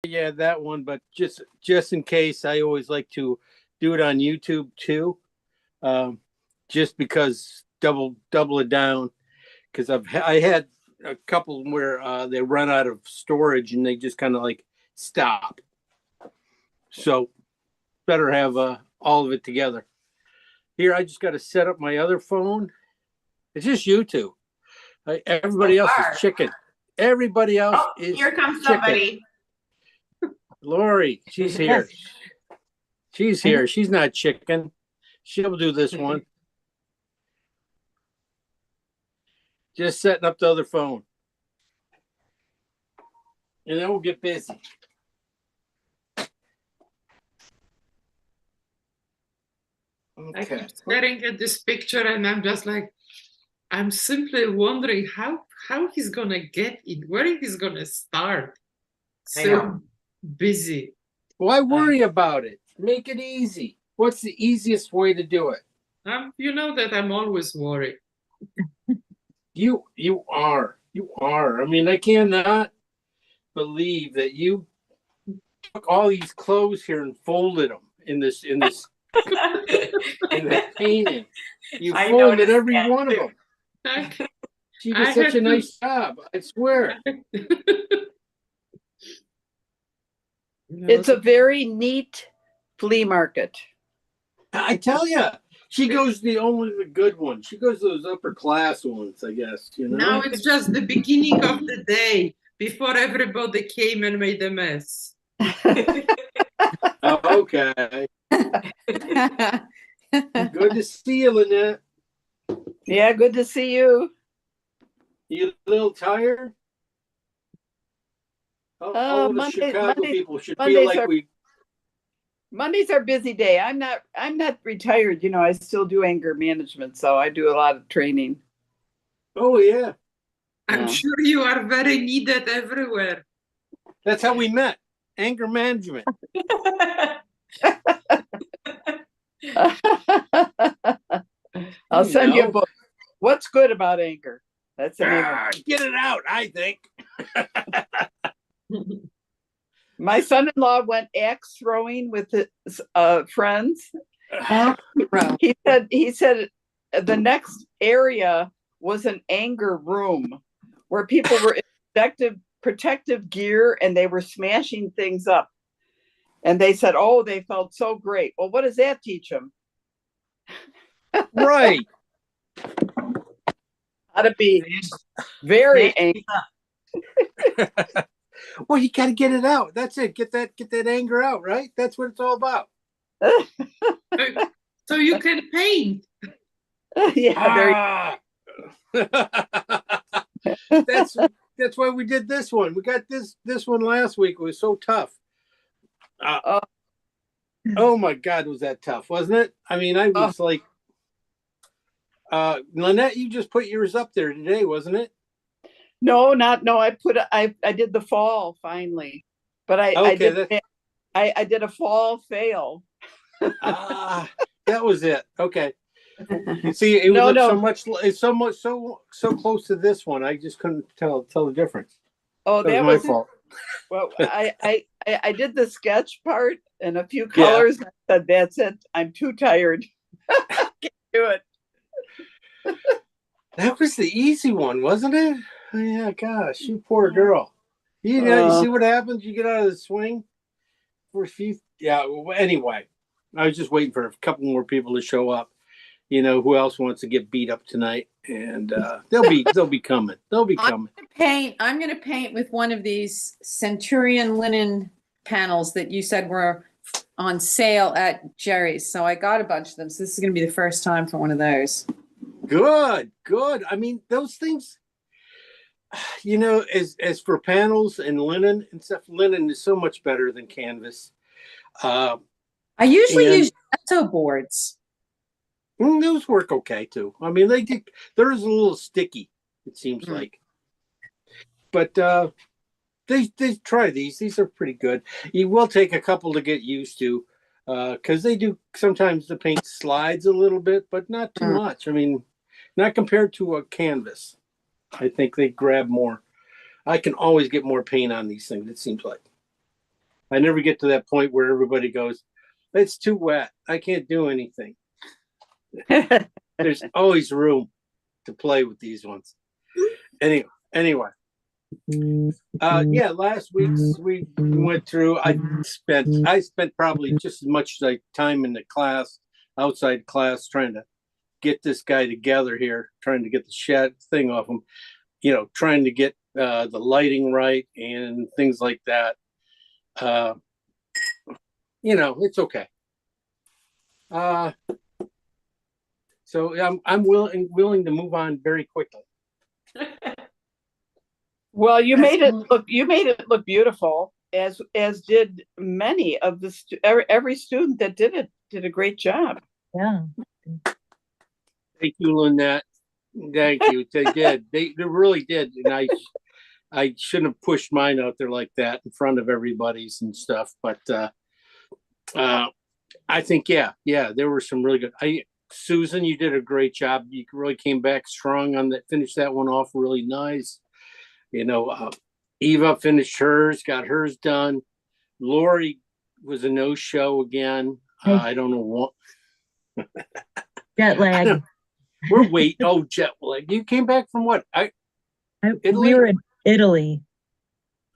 Yeah, that one, but just in case, I always like to do it on YouTube too, um, just because double it down. Because I had a couple where they run out of storage and they just kind of like stop. So better have all of it together. Here, I just got to set up my other phone. It's just YouTube. So Everybody else is far. chicken. Everybody else Oh, is here comes chicken. somebody. Lori, she's here. She's here. She's not chicken. She'll do this one. Just setting up the other phone. And then we'll get busy. I Okay. keep staring at this picture and I'm just like, I'm simply wondering how he's gonna get it, where he's gonna start. I So know. busy. Why worry about it? Make it easy. What's the easiest way to do it? You know that I'm always worried. You are. You are. I mean, I cannot believe that you took all these clothes here and folded them in this in that painting. You I folded noticed every that one of too. them. I, She I did such had a to- nice job. I swear. It's a very neat flea market. I tell you, she goes only the good ones. She goes those upper class ones, I guess. You know. Now it's just the beginning of the day before everybody came and made a mess. Oh, okay. Good to see you, Lynette. Yeah, good to see you. You a little tired? All the Chicago people should feel like Mondays are busy day. I'm not retired, you know, I still do anger management, so I do a lot of training. Oh yeah. I'm Yeah. sure you are very needed everywhere. That's how we met. Anger management. I'll send you a know. book. What's good about anger? That's the name of it. Get it out, I think. My son-in-law went axe throwing with his friends. He said the next area was an anger room where people were in protective gear and they were smashing things up. And they said, oh, they felt so great. Well, what does that teach them? Right. How to be very angry. Well, you got to get it out. That's it. Get that anger out, right? That's what it's all about. So you can paint. Yeah, That's why we did this one. We got this one last week. It was so tough. Oh my God, was that tough, wasn't it? I mean, I was like, Lynette, you just put yours up there today, wasn't it? No. I did the fall finally, but I did a fall fail. That was it. Okay. You see, it was so close to this one. I just couldn't tell the difference. Oh, that was my fault. Well, I did the sketch part and a few colors. Yeah. I said, that's it. I'm too tired. I can't do it. That was the easy one, wasn't it? Oh, yeah, gosh, you poor girl. You see what happens? You get out of the swing for a few. Yeah. Well, anyway, I was just waiting for a couple more people to show up. You know, who else wants to get beat up tonight? And they'll be coming. They'll be coming. I'm gonna paint with one of these Centurion linen panels that you said were on sale at Jerry's. So I got a bunch of them. So this is gonna be the first time for one of those. Good. I mean, those things, you know, as for panels and linen and stuff, linen is so much better than canvas. I usually use gesso boards. Those work okay too. I mean, they're a little sticky, it seems like. But they try these. These are pretty good. You will take a couple to get used to, because they do sometimes the paint slides a little bit, but not too much. I mean, not compared to a canvas. I think they grab more. I can always get more paint on these things, it seems like. I never get to that point where everybody goes, it's too wet. I can't do anything. There's always room to play with these ones. Anyway. Yeah, last week's we went through. I spent probably just as much like time in the class, outside class, trying to get this guy together here, trying to get the shed thing off him, trying to get the lighting right and things like that. It's okay. So I'm willing to move on very quickly. Well, you made it look beautiful, as did many of the every student that did it did a great job. Yeah. Thank you, Lynette. Thank you. They did. They really did. And I shouldn't have pushed mine out there like that in front of everybody's and stuff. But I think, yeah, there were some really good. Susan, you did a great job. You really came back strong on that. Finished that one off really nice. Eva finished hers, got hers done. Lori was a no-show again. I don't know what. Jet lag. We're waiting. Oh, jet lag. You came back from what? We were in Italy.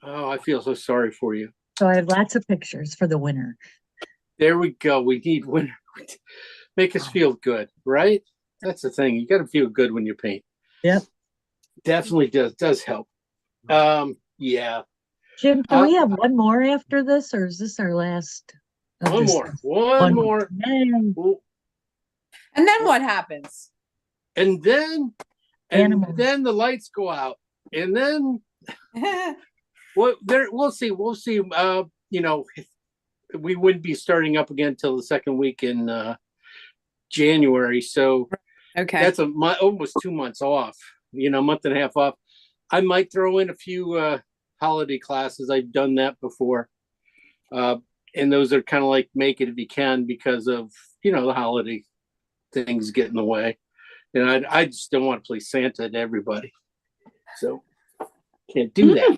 Oh, I feel so sorry for you. So I have lots of pictures for the winter. There we go. We need winter. Make us feel good, right? That's the thing. You got to feel good when you paint. Yep. Definitely does help. Yeah. Jim, do we have one more after this, or is this our last? One more. Yay. And then what happens? And then the lights go out. And then we'll see. We wouldn't be starting up again till the second week in January. So Okay. that's almost 2 months off, month and a half off. I might throw in a few holiday classes. I've done that before. And those are kind of like make it if you can because of, the holiday things get in the way. And I just don't want to play Santa to everybody. So can't do that.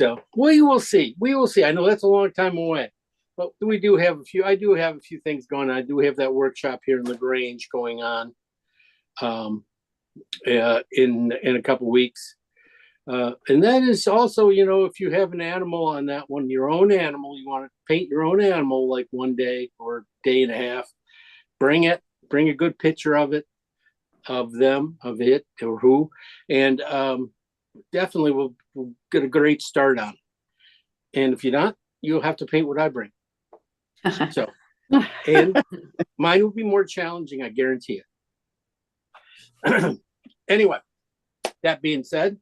So we will see. I know that's a long time away. But I do have a few things going on. I do have that workshop here in LaGrange going on in a couple weeks. And that is also, if you have an animal on that one, your own animal, you want to paint your own animal like one day or day and a half, bring a good picture of it, or who, and definitely we'll get a great start on it. And if you're not, you'll have to paint what I bring. So, and mine will be more challenging, I guarantee it. Anyway, that being said,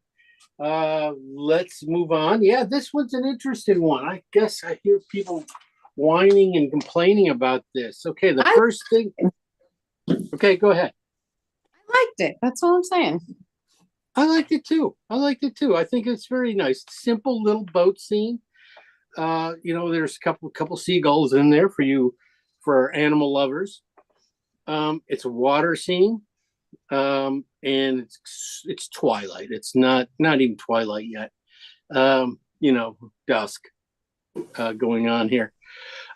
let's move on. Yeah, this one's an interesting one. I guess I hear people whining and complaining about this. Okay, first thing. Okay, go ahead. I liked it. That's all I'm saying. I liked it too. I think it's very nice. Simple little boat scene. There's a couple seagulls in there for animal lovers. It's a water scene. And it's twilight. It's not even twilight yet. Dusk going on here.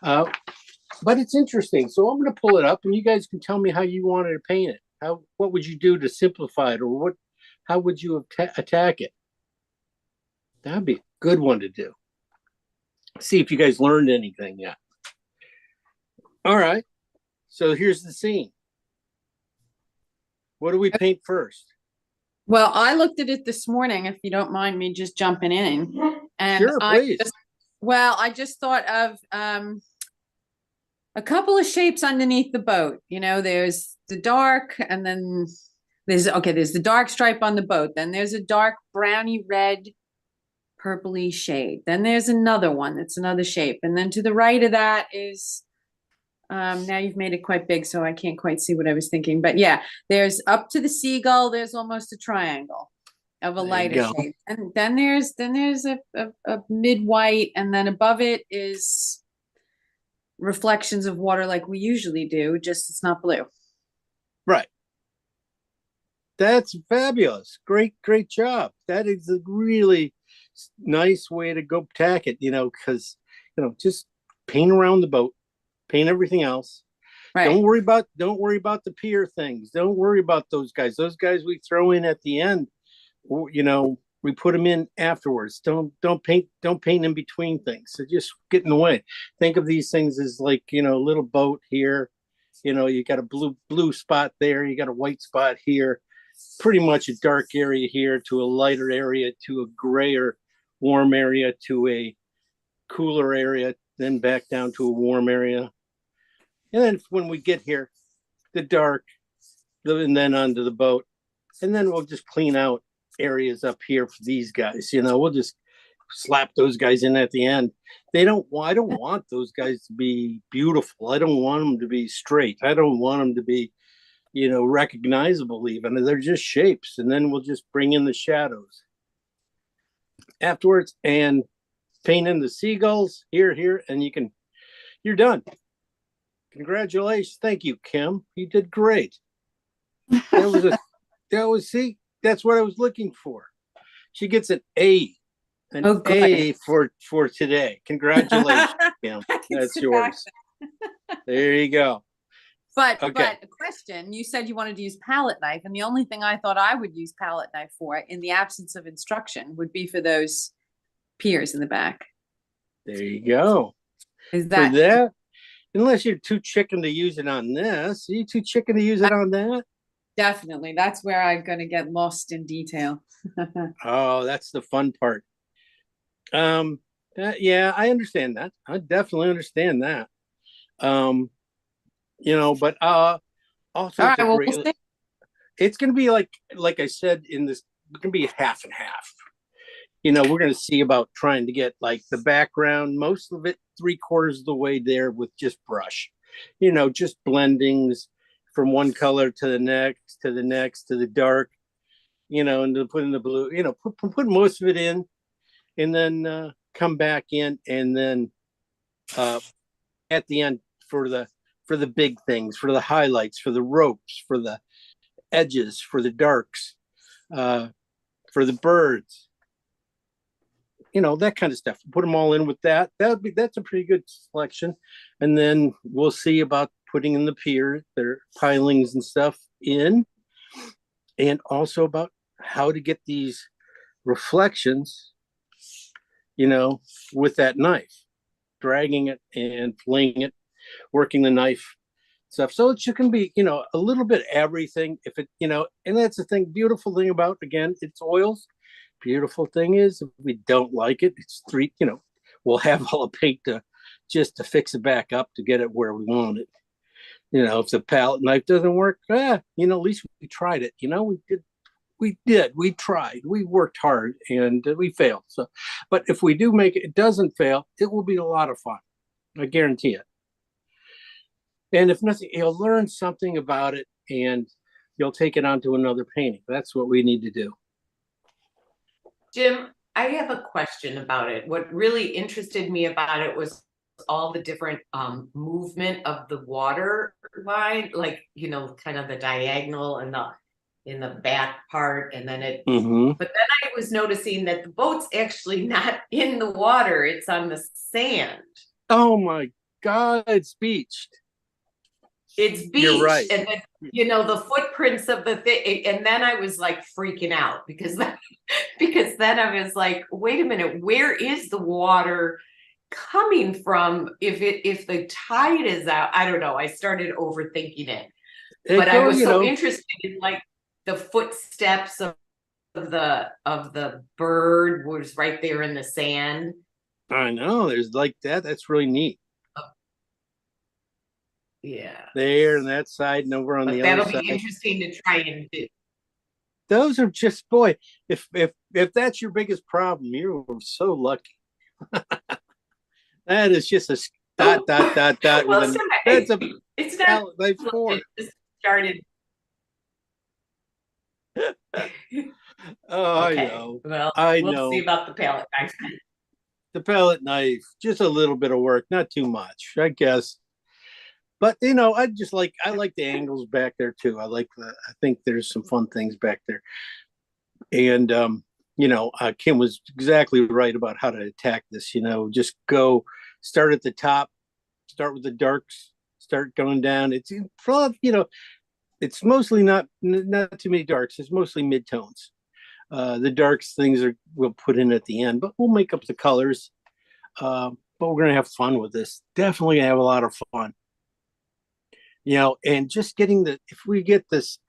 But it's interesting. So I'm going to pull it up and you guys can tell me how you wanted to paint it. What would you do to simplify it, or how would you attack it? That'd be a good one to do. See if you guys learned anything yet. All right. So here's the scene. What do we paint first? Well, I looked at it this morning, if you don't mind me just jumping in. And Sure, please. I just thought of a couple of shapes underneath the boat. There's the dark, and then there's the dark stripe on the boat. Then there's a dark browny red, purpley shade. Then there's another one that's another shape. And then to the right of that is, now you've made it quite big, so I can't quite see what I was thinking. But yeah, there's up to the seagull, there's almost a triangle of a lighter shape. And then there's a mid-white, and then above it is reflections of water like we usually do, just it's not blue. Right. That's fabulous. Great job. That is a really nice way to go tack it, because just paint around the boat, paint everything else. Right. Don't worry about the pier things. Don't worry about those guys. Those guys we throw in at the end, we put them in afterwards. Don't paint in between things. So just get in the way. Think of these things as like, a little boat here. You got a blue spot there, you got a white spot here, pretty much a dark area here to a lighter area to a grayer warm area to a cooler area, then back down to a warm area. And then when we get here, the dark, and then onto the boat. And then we'll just clean out areas up here for these guys. We'll just slap those guys in at the end. I don't want those guys to be beautiful. I don't want them to be straight. I don't want them to be, recognizable even. They're just shapes. And then we'll just bring in the shadows afterwards and paint in the seagulls here, and you're done. Congratulations. Thank you, Kim. You did great. See, that's what I was looking for. She gets an A. Oh, good. for today. Congratulations, Kim. That's yours. There you go. But Okay. a question, you said you wanted to use palette knife, and the only thing I thought I would use palette knife for in the absence of instruction would be for those piers in the back. There you go. Is For that that, unless you're too chicken to use it on this, are you too chicken to use it on that? definitely, that's where I'm gonna get lost in detail. Oh, that's the fun part. Yeah, I understand that. I definitely understand that. But also All it's right, a well, great, we'll see. it's gonna be like I said in this, it's gonna be half and half. We're gonna see about trying to get like the background, most of it 3/4 of the way there with just brush. Just blendings from one color to the next, to the next, to the dark, and to put in the blue, put most of it in, and then come back in, and then at the end for the big things, for the highlights, for the ropes, for the edges, for the darks, for the birds, that kind of stuff. Put them all in with that. That's a pretty good selection. And then we'll see about putting in the pier, their pilings and stuff in, and also about how to get these reflections, with that knife, dragging it and flaying it, working the knife stuff. So it can be, a little bit everything. If it, and that's the thing, beautiful thing about, again, it's oils. Beautiful thing is, if we don't like it, it's we'll have all the paint just to fix it back up to get it where we want it. If the palette knife doesn't work, at least we tried it. We tried, we worked hard, and we failed. So, but if we do make it, it doesn't fail, it will be a lot of fun. I guarantee it. And if nothing, you'll learn something about it, and you'll take it on to another painting. That's what we need to do. Jim, I have a question about it. What really interested me about it was all the different movement of the water line, like, kind of the diagonal and in the back part, and then it, Mm-hmm. but then I was noticing that the boat's actually not in the water, it's on the sand. Oh my God, it's beached. It's beach, You're right. and then, the footprints of the thing, and then I was like freaking out because then I was like, wait a minute, where is the water coming from? If the tide is out, I don't know. I started overthinking it, but I was so interested in like the footsteps of the bird was right there in the sand. I know, there's like that. That's really neat. Yeah, There and that side and over on but the that'll other be side. interesting to try and do. Those are just, boy, if that's your biggest problem, you're so lucky. That is just a dot. Well, with that's a it's not palette knife for. it just started. Oh, Okay. I know. Well, I we'll know. see about the palette knife. The palette knife, just a little bit of work, not too much, I guess. But I like the angles back there too. I think there's some fun things back there. And Kim was exactly right about how to attack this, just go start at the top, start with the darks, start going down. It's it's mostly not too many darks. It's mostly midtones. The darks things we'll put in at the end, but we'll make up the colors. But we're gonna have fun with this. Definitely have a lot of fun. And just getting if we get this,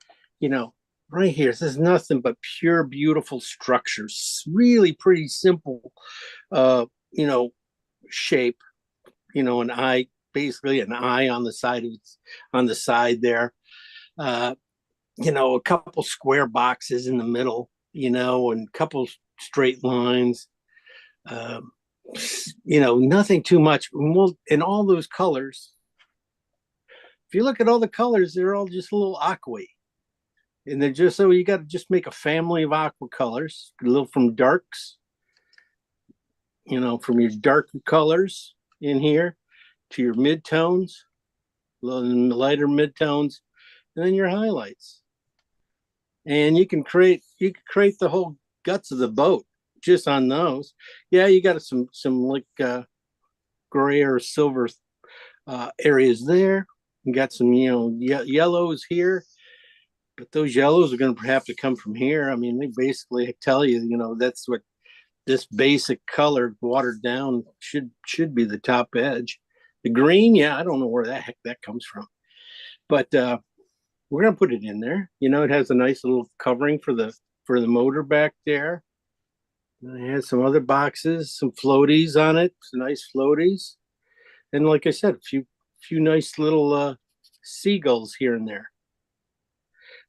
right here, this is nothing but pure, beautiful structures. Really pretty simple, shape. An eye, basically an eye on the side there. A couple square boxes in the middle, and a couple straight lines. Nothing too much. And all those colors, if you look at all the colors, they're all just a little aqua. And they're just, so you got to just make a family of aqua colors, a little from darks, from your darker colors in here to your midtones, a little lighter midtones, and then your highlights. And you can create the whole guts of the boat just on those. Yeah, you got some like gray or silver areas there. You got some yellows here, but those yellows are going to have to come from here. I mean, they basically tell you, that's what this basic color watered down should be the top edge. The green, I don't know where the heck that comes from, but we're gonna put it in there. It has a nice little covering for the motor back there. And it has some other boxes, some floaties on it, some nice floaties, and like I said, a few nice little seagulls here and there.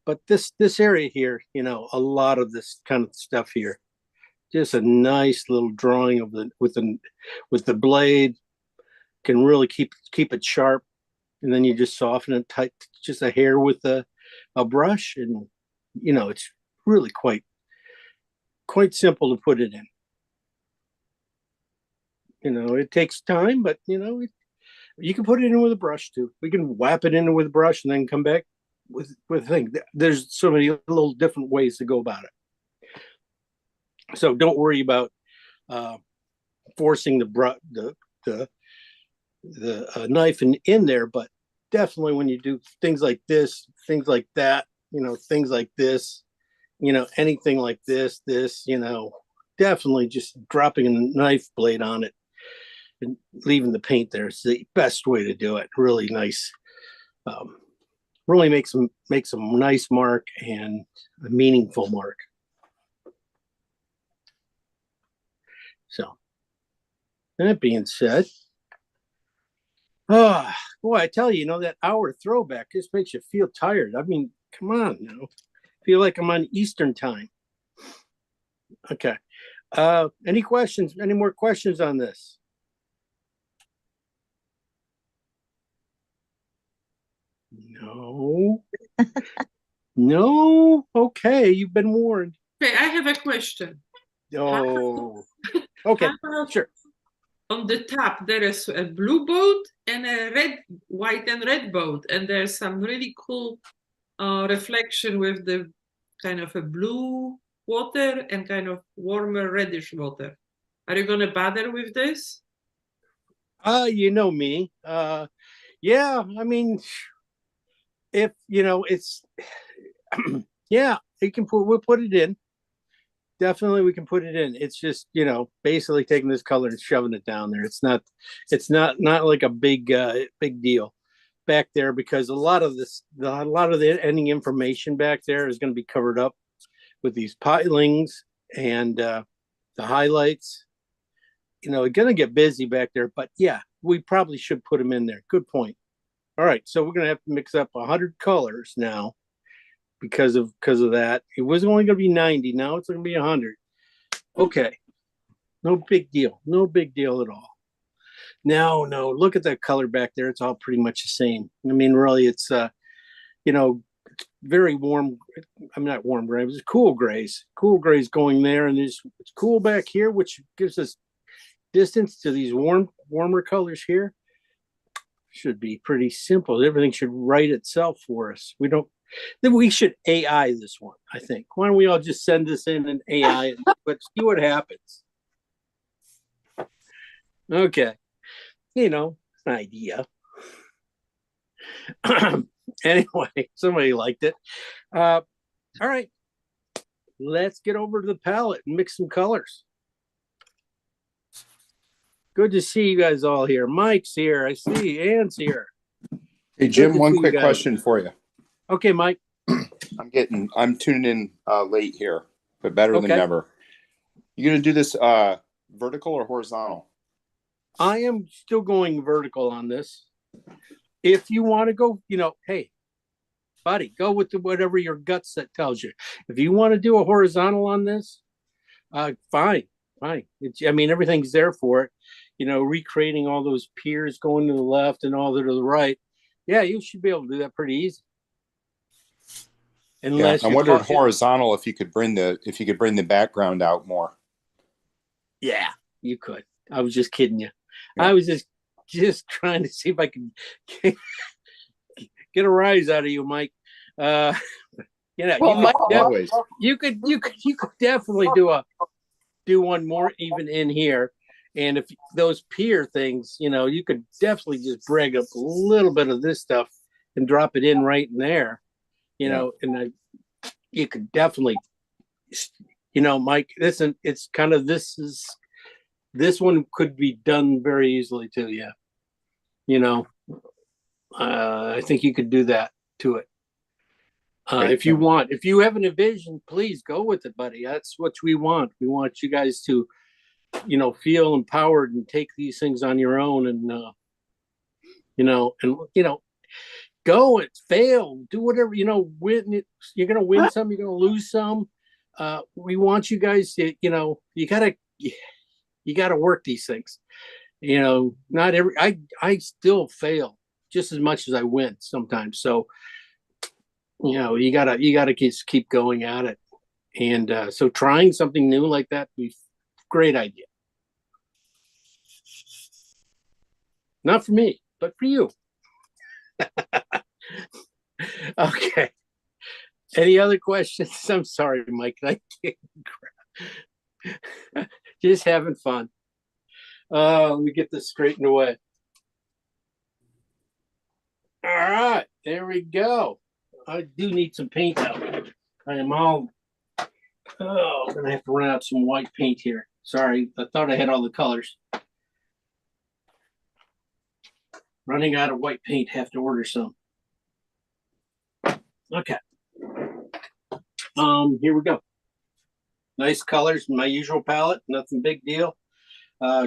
But this area here, a lot of this kind of stuff here, just a nice little drawing of with the blade, can really keep it sharp, and then you just soften it tight, just a hair with a brush, and it's really quite simple to put it in. It takes time, but you can put it in with a brush too. We can whap it in with a brush and then come back with a thing. There's so many little different ways to go about it. So don't worry about forcing the knife in there, but definitely when you do things like this, things like that, things like this, anything like this, definitely just dropping a knife blade on it and leaving the paint there is the best way to do it. Really nice. Really makes a nice mark and a meaningful mark. So that being said, boy, I tell you, that hour throwback just makes you feel tired. I mean, come on, feel like I'm on Eastern time. Okay. Any questions? Any more questions on this? No. No. Okay, you've been warned. Okay, I have a question. Oh. Okay. How about Sure. on the top, there is a blue boat and a white and red boat, and there's some really cool reflection with the kind of a blue water and kind of warmer reddish water. Are you going to bother with this? You know me. Yeah, I mean, if it's yeah, we'll put it in. Definitely we can put it in. It's just, basically taking this color and shoving it down there. It's not like a big deal back there, because a lot of the ending information back there is going to be covered up with these pilings and the highlights. It's going to get busy back there, but yeah, we probably should put them in there. Good point. All right, so we're going to have to mix up 100 colors now because of that. It was only going to be 90. Now it's going to be 100. Okay. No big deal. No big deal at all. No, look at that color back there. It's all pretty much the same. I mean, really, it's it's very warm. I'm not warm gray. It's cool grays. Cool grays going there, and it's cool back here, which gives us distance to these warmer colors here. Should be pretty simple. Everything should write itself for us. We should AI this one, I think. Why don't we all just send this in and AI it, but see what happens. Okay. an idea. Anyway, somebody liked it. All right, let's get over to the palette and mix some colors. Good to see you guys all here. Mike's here. I see Ann's here. Hey, Good Jim, to one see you quick guys. question for you. Okay, Mike. I'm tuning in late here, but better than Okay. never. You gonna do this vertical or horizontal? I am still going vertical on this. If you want to go, hey, buddy, go with whatever your gut set tells you. If you want to do a horizontal on this, fine. Everything's there for it. Recreating all those piers going to the left and all to the right. Yeah, you should be able to do that pretty easy. Unless I you're wondered talking- horizontal if you could bring the background out more. Yeah, you could. I was just kidding you. Yeah. I was just trying to see if I could get a rise out of you, Mike. Well, Mike, Always. you could definitely do one more even in here. And if those pier things, you could definitely just brag up a little bit of this stuff and drop it in right in there, and you could definitely, Mike, listen, it's kind of, this one could be done very easily too. Yeah. I think you could do that to it. If you want, if you have an vision, please go with it, buddy. That's what we want. We want you guys to, feel empowered and take these things on your own and, go and fail, do whatever, win it. You're going to win some, you're going to lose some. We want you guys to, you gotta work these things. Not every, I still fail just as much as I win sometimes. So, you gotta keep going at it. And so trying something new like that would be a great idea. Not for me, but for you. Okay. Any other questions? I'm sorry, Mike. Just having fun. Let me get this straightened away. All right, there we go. I do need some paint out. I am all, I'm gonna have to run out some white paint here. Sorry, I thought I had all the colors. Running out of white paint, have to order some. Okay. Here we go. Nice colors, my usual palette, nothing big deal.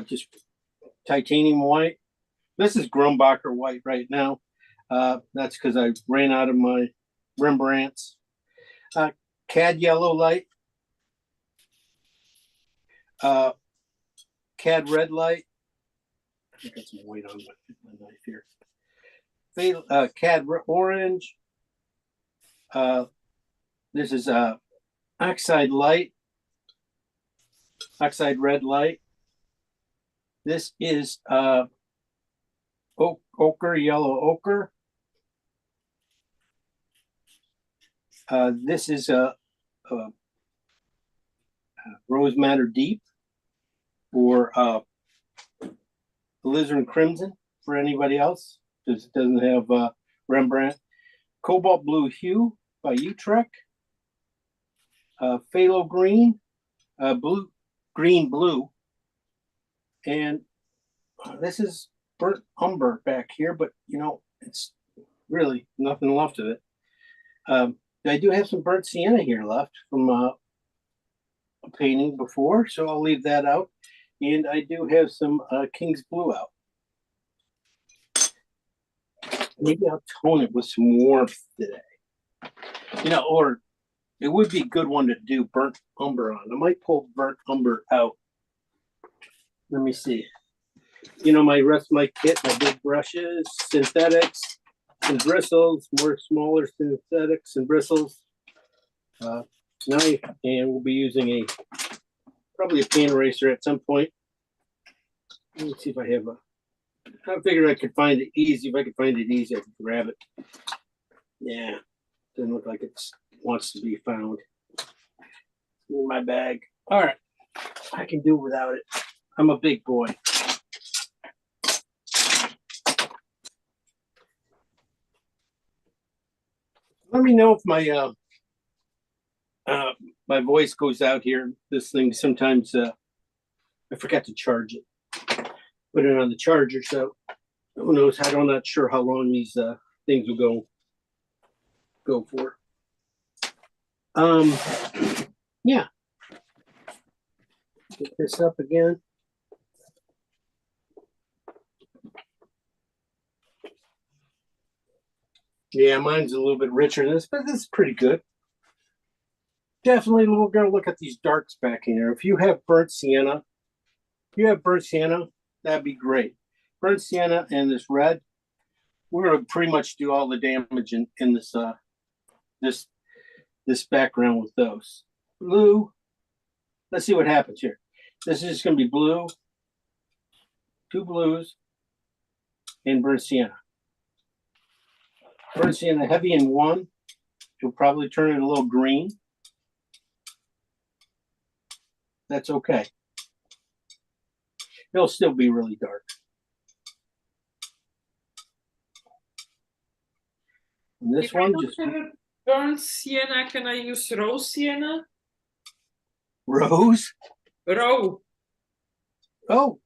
Just titanium white. This is Grumbacher white right now. That's because I ran out of my Rembrandts. Cad yellow light. Cad red light. I got some white on my knife here. Cad orange. This is oxide light. Oxide red light. This is ochre, yellow ochre. This is rose madder deep, or alizarin crimson for anybody else, because it doesn't have Rembrandt. Cobalt blue hue by Utrecht. Phthalo green, green blue, and this is burnt umber back here, but it's really nothing left of it. I do have some burnt sienna here left from a painting before, so I'll leave that out. And I do have some King's Blue out. Maybe I'll tone it with some warmth today. Or it would be a good one to do burnt umber on. I might pull burnt umber out. Let me see. My rest of my kit, my big brushes, synthetics, and bristles, more smaller synthetics and bristles. Knife, and we'll be using probably a paint eraser at some point. Let me see if I have I figured I could find it easy. If I could find it easy, I could grab it. Yeah, doesn't look like it wants to be found. In my bag. All right, I can do without it. I'm a big boy. Let me know if my voice goes out here. This thing sometimes I forgot to charge it. Put it on the charger, so who knows? I'm not sure how long these things will go for. Yeah. Get this up again. Yeah, mine's a little bit richer than this, but this is pretty good. Definitely, we're going to look at these darks back in here. If you have burnt sienna, that'd be great. Burnt sienna and this red, we're going to pretty much do all the damage in this background with those. Blue, let's see what happens here. This is just going to be blue, 2 blues, and burnt sienna. Burnt sienna heavy in 1. You'll probably turn it a little green. That's okay. It'll still be really dark. And this If I one don't just have a burnt sienna, can I use raw sienna? rose. Raw. Oh,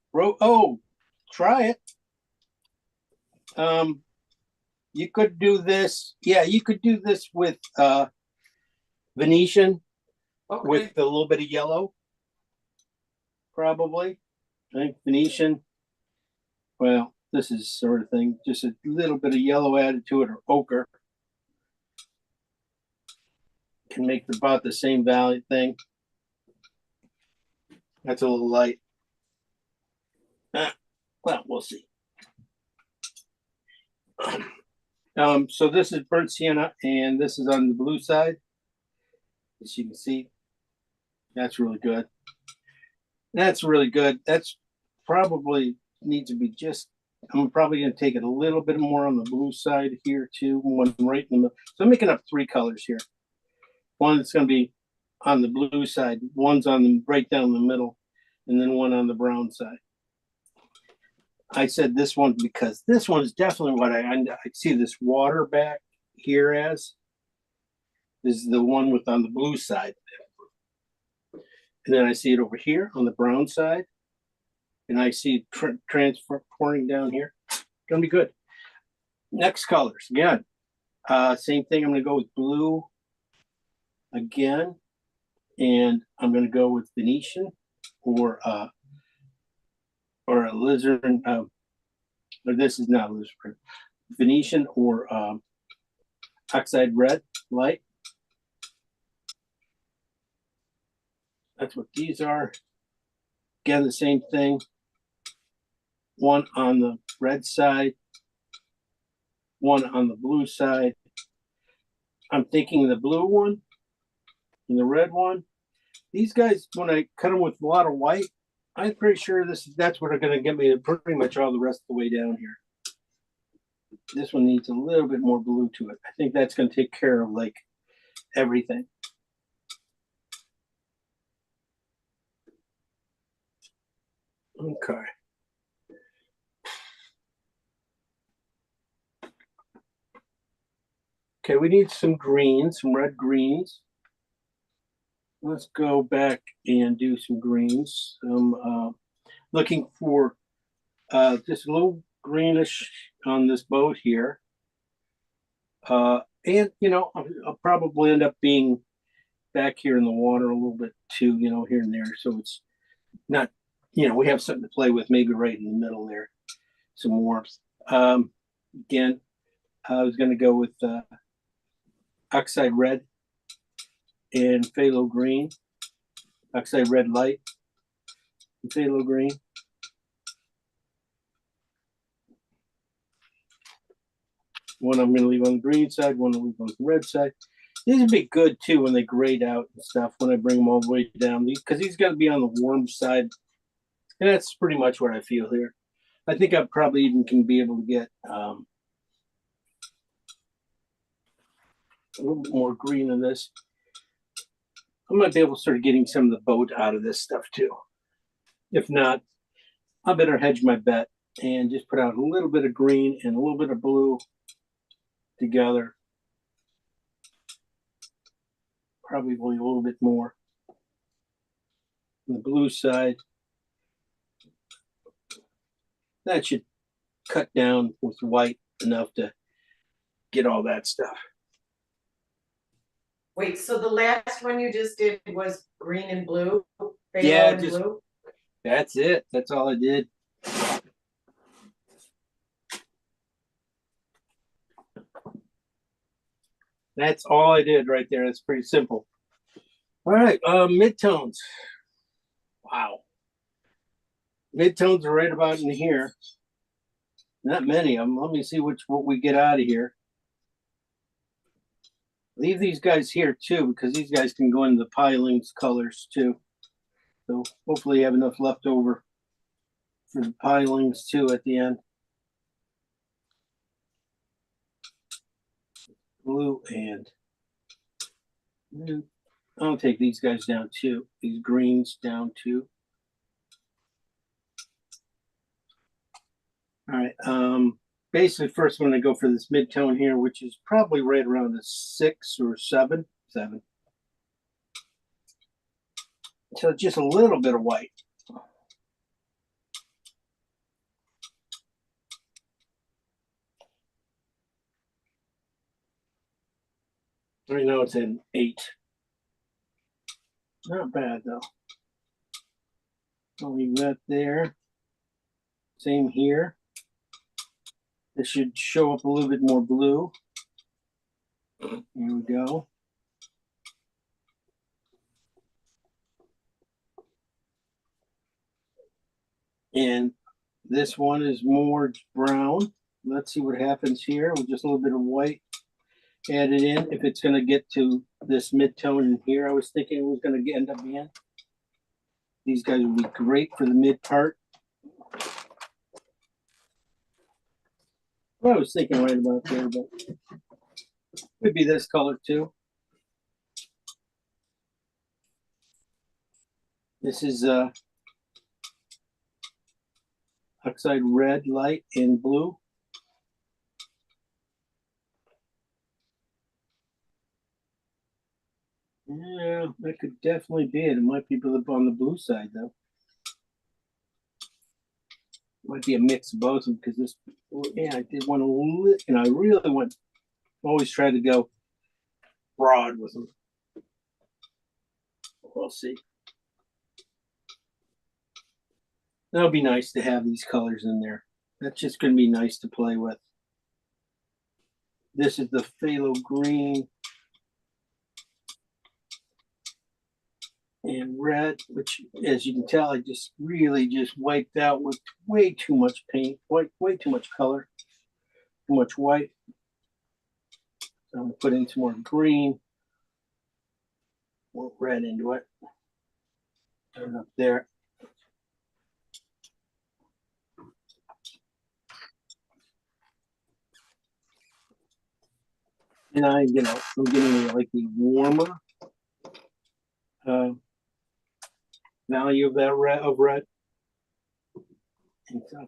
try it. You could do this. Yeah, you could do this with Venetian Okay. with a little bit of yellow. Probably. I think Venetian. Well, this is sort of thing. Just a little bit of yellow added to it, or ochre. Can make about the same value thing. That's a little light. Well, we'll see. So this is burnt sienna, and this is on the blue side. As you can see, that's really good. That's really good. That's probably needs to be just. I'm probably going to take it a little bit more on the blue side here too. One right in the middle. So I'm making up 3 colors here. One that's going to be on the blue side. One's on the right down the middle, and then one on the brown side. I said this one because this one is definitely what I see this water back here as. This is the one with on the blue side. And then I see it over here on the brown side. And I see it transferring down here. Gonna be good. Next colors, again. Same thing, I'm gonna go with blue again. And I'm gonna go with Venetian or a lizard, or this is not a lizard, Venetian or oxide red light. That's what these are. Again, the same thing. One on the red side, one on the blue side. I'm thinking the blue one and the red one. These guys, when I cut them with a lot of white, I'm pretty sure that's what are going to get me pretty much all the rest of the way down here. This one needs a little bit more blue to it. I think that's going to take care of like everything. Okay. Okay, we need some greens, some red greens. Let's go back and do some greens. Looking for just a little greenish on this boat here. And, you know, I'll probably end up being back here in the water a little bit too, you know, here and there. So it's not, you know, we have something to play with, maybe right in the middle there, some warmth. Again, I was going to go with oxide red and phthalo green, oxide red light, and phthalo green. One I'm going to leave on the green side, one I'll leave on the red side. These would be good too when they grade out and stuff, when I bring them all the way down, because he's got to be on the warm side. And that's pretty much what I feel here. I think I probably even can be able to get a little bit more green in this. I might be able to start getting some of the boat out of this stuff too. If not, I better hedge my bet and just put out a little bit of green and a little bit of blue together. probably a little bit more. On the blue side, that should cut down with white enough to get all that stuff. Wait, so the last one you just did was green and blue? Phthalo Yeah, and just- blue? That's it. That's all I did. That's all I did right there. That's pretty simple. All right, midtones. Wow. Midtones are right about in here. Not many of them. Let me see what we get out of here. Leave these guys here too, because these guys can go into the pilings colors too. So hopefully you have enough left over for the pilings too at the end. Blue and I'll take these guys down too. These greens down too. All right. Basically, first I'm going to go for this mid-tone here, which is probably right around a 6 or 7. 7. So just a little bit of white. Right now it's an 8. Not bad though. I'll leave that there. Same here. This should show up a little bit more blue. Here we go. And this one is more brown. Let's see what happens here with just a little bit of white added in. If it's going to get to this mid-tone in here, I was thinking it was going to end up being. These guys would be great for the mid part. Well, I was thinking right about there, but could be this color too. This is oxide red, light, and blue. Yeah, that could definitely be it. It might be on the blue side though. Might be a mix of both of them because this, yeah, I did want to, and I really want, always try to go broad with them. We'll see. That'll be nice to have these colors in there. That's just going to be nice to play with. This is the phthalo green and red, which, as you can tell, I just really just wiped out with way too much paint, way too much color, too much white. So I'm going to put in some more green, more red into it. Put it up there. And I'm getting like the warmer value of that red. And so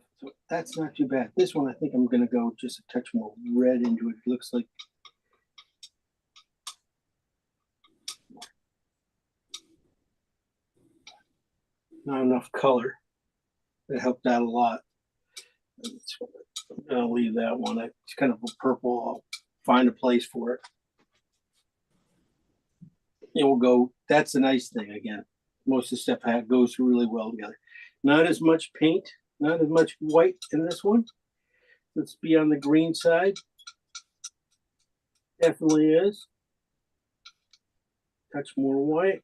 that's not too bad. This one, I think I'm going to go just a touch more red into it. It looks like not enough color. That helped out a lot. I'll leave that one. It's kind of a purple. I'll find a place for it. And we'll go. That's the nice thing. Again, most of the stuff goes really well together. Not as much paint, not as much white in this one. Let's be on the green side. Definitely is. Touch more white.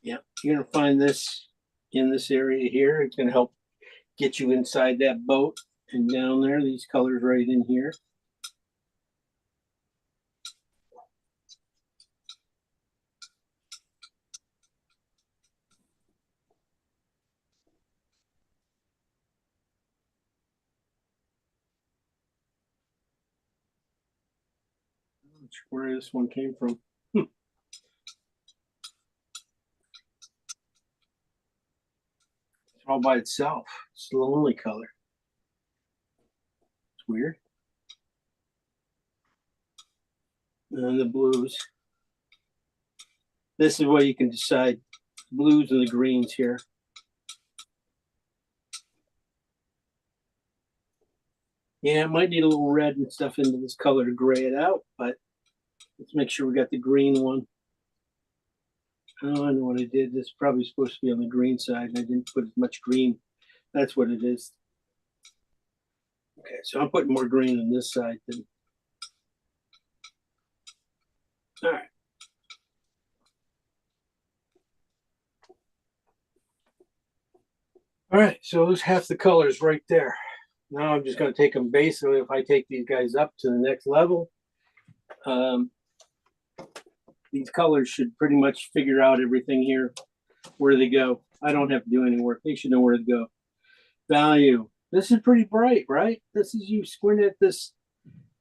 Yeah, you're gonna find this in this area here. It's gonna help get you inside that boat and down there. These colors right in here. I'm not sure where this one came from. It's all by itself. It's the only color. It's weird. and the blues. This is where you can decide blues and the greens here. Yeah, it might need a little red and stuff into this color to gray it out, but let's make sure we got the green one. Oh, I know what I did. This is probably supposed to be on the green side, and I didn't put as much green. That's what it is. Okay, so I'm putting more green on this side than. All right. All right, so there's half the colors right there. Now I'm just going to take them basically, if I take these guys up to the next level, these colors should pretty much figure out everything here, where they go. I don't have to do any work. They should know where to go. Value. This is pretty bright, right? This is, you squint at this,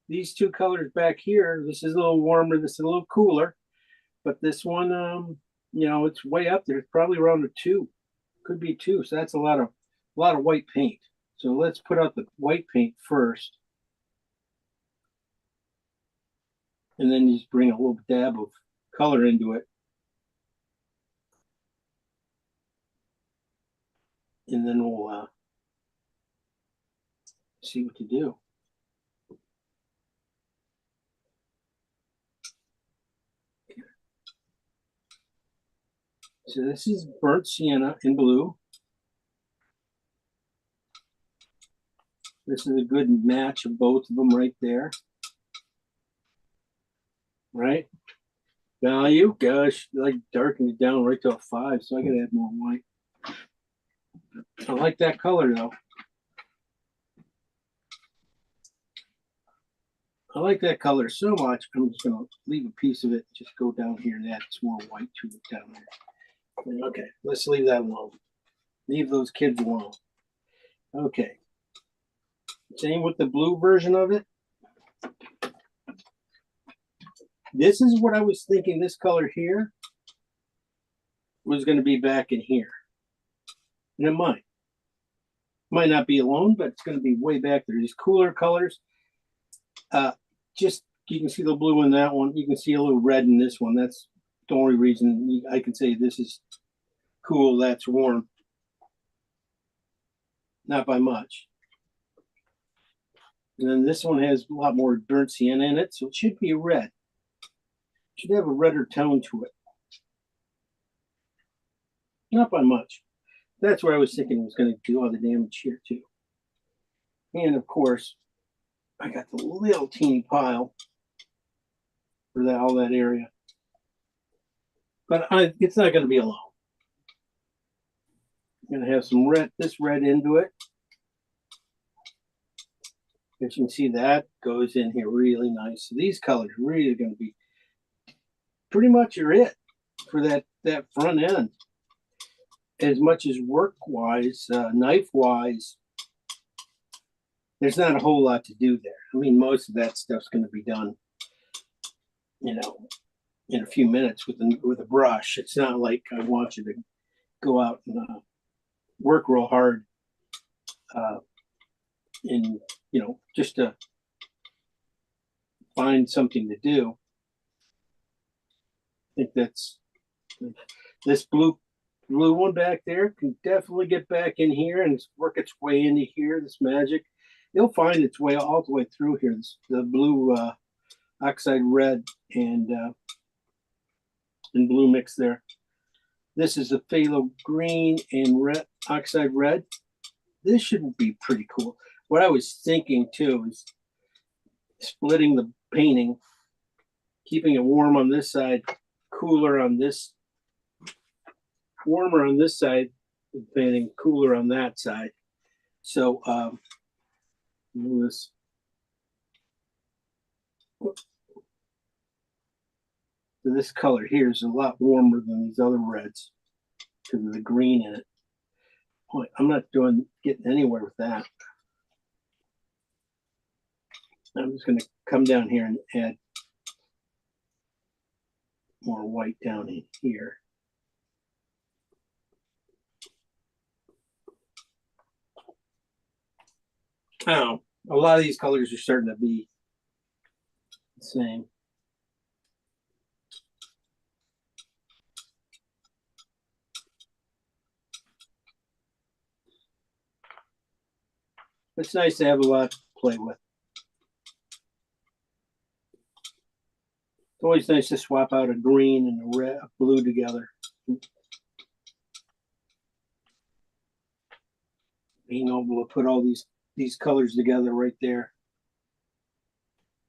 these two colors back here. This is a little warmer. This is a little cooler. But this one, you know, it's way up there. It's probably around a 2. Could be 2. So that's a lot of white paint. So let's put out the white paint first. And then just bring a little dab of color into it. And then we'll see what to do. So this is burnt sienna in blue. This is a good match of both of them right there. Right? Value, gosh, I like darken it down right to a 5, so I gotta add more white. I like that color though. I like that color so much, I'm just gonna leave a piece of it, just go down here and add some more white to it down there. Okay, let's leave that alone. Leave those kids alone. Okay. Same with the blue version of it. This is what I was thinking, this color here was going to be back in here. And it might. Might not be alone, but it's going to be way back there. These cooler colors. Just, you can see the blue in that one. You can see a little red in this one. That's the only reason I can say this is cool, that's warm. Not by much. And then this one has a lot more burnt sienna in it, so it should be a red. Should have a redder tone to it. Not by much. That's where I was thinking it was going to do all the damage here too. And of course, I got the little teeny pile for that, all that area. But it's not going to be alone. I'm going to have some red, this red into it. As you can see, that goes in here really nice. So these colors really are going to be pretty much are it for that front end. As much as work-wise, knife-wise, there's not a whole lot to do there. I mean, most of that stuff's going to be done, you know, in a few minutes with a brush. It's not like I want you to go out and work real hard and, you know, just to find something to do. I think that's this blue one back there can definitely get back in here and work its way into here. This magic, it'll find its way all the way through here. The blue oxide red and blue mix there. This is the phthalo green and red oxide red. This should be pretty cool. What I was thinking too is splitting the painting, keeping it warm on this side, cooler on this, warmer on this side, and painting cooler on that side. So this. So this color here is a lot warmer than these other reds because of the green in it. Boy, I'm not getting anywhere with that. I'm just going to come down here and add more white down in here. Oh, a lot of these colors are starting to be the same. It's nice to have a lot to play with. It's always nice to swap out a green and a red, a blue together. Being able to put all these colors together right there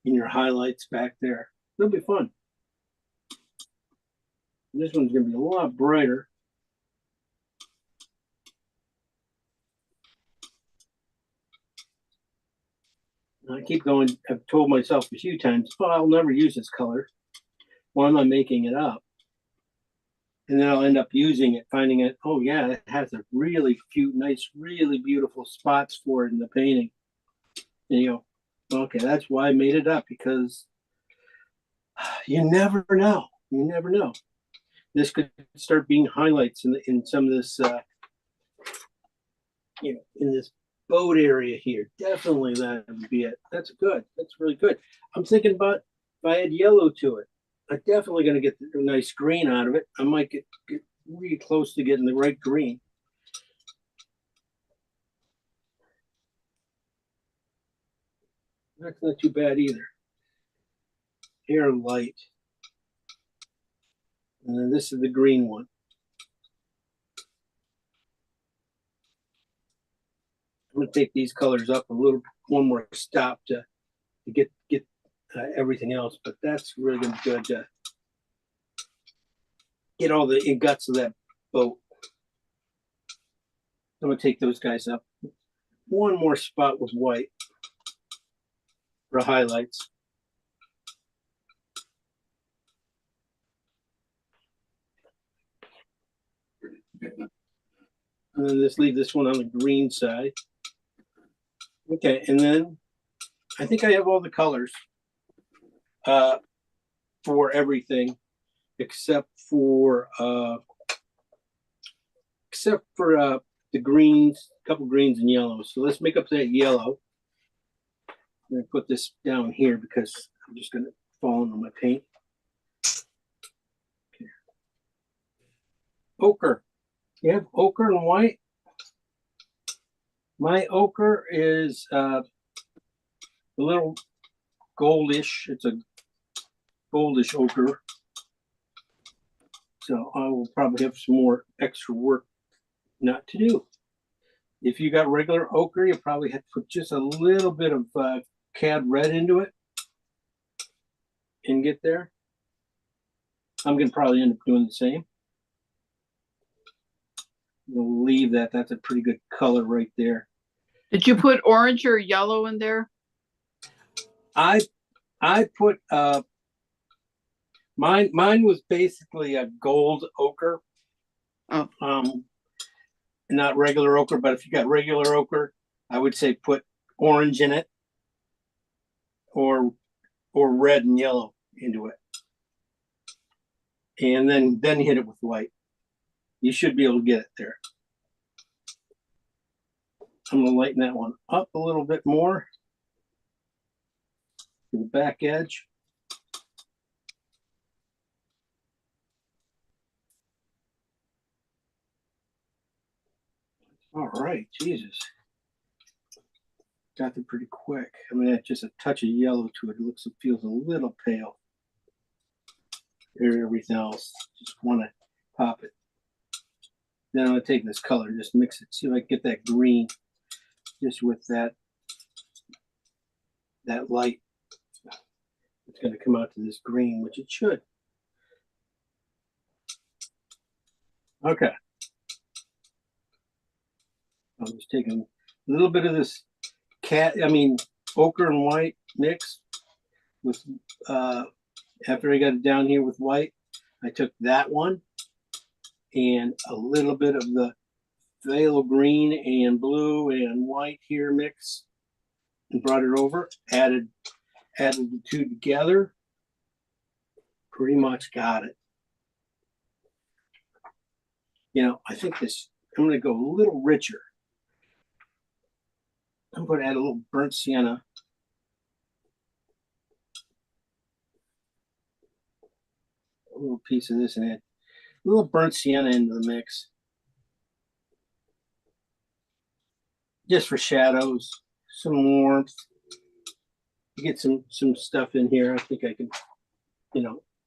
in your highlights back there. It'll be fun. This one's gonna be a lot brighter. I keep going, I've told myself a few times, well, I'll never use this color. Why am I making it up? And then I'll end up using it, finding it, oh yeah, it has a really few nice, really beautiful spots for it in the painting. And you go, okay, that's why I made it up, because you never know. You never know. This could start being highlights in some of this, in this boat area here. Definitely that would be it. That's good. That's really good. I'm thinking about if I add yellow to it, I'm definitely going to get a nice green out of it. I might get really close to getting the right green. That's not too bad either. Air light. And then this is the green one. I'm going to take these colors up a little, one more stop to get everything else, but that's really good to get all the guts of that boat. I'm going to take those guys up. One more spot with white for highlights. And then just leave this one on the green side. Okay, and then I think I have all the colors for everything except for the greens, a couple greens and yellows. So let's make up that yellow. I'm gonna put this down here because I'm just gonna fall into my paint. Okay. Ochre. You have ochre and white. My ochre is a little goldish. It's a goldish ochre. So I will probably have some more extra work not to do. If you got regular ochre, you probably have to put just a little bit of cad red into it and get there. I'm going to probably end up doing the same. We'll leave that. That's a pretty good color right there. Did you put orange or yellow in there? I put mine was basically a gold ochre. Oh. Not regular ochre, but if you got regular ochre, I would say put orange in it or red and yellow into it. And then hit it with white. You should be able to get it there. I'm going to lighten that one up a little bit more to the back edge. All right, Jesus. Got there pretty quick. I mean, that's just a touch of yellow to it. It looks, it feels a little pale. Everything else, just want to pop it. Then I'm going to take this color, just mix it, see if I can get that green just with that light. It's going to come out to this green, which it should. Okay. I'm just taking a little bit of this ochre and white mix with, after I got it down here with white, I took that one and a little bit of the phthalo green and blue and white here mix and brought it over, added the two together, pretty much got it. You know, I think this, I'm going to go a little richer. I'm going to add a little burnt sienna. A little piece of this and add a little burnt sienna into the mix. Just for shadows. some warmth. Get some stuff in here. I think I can,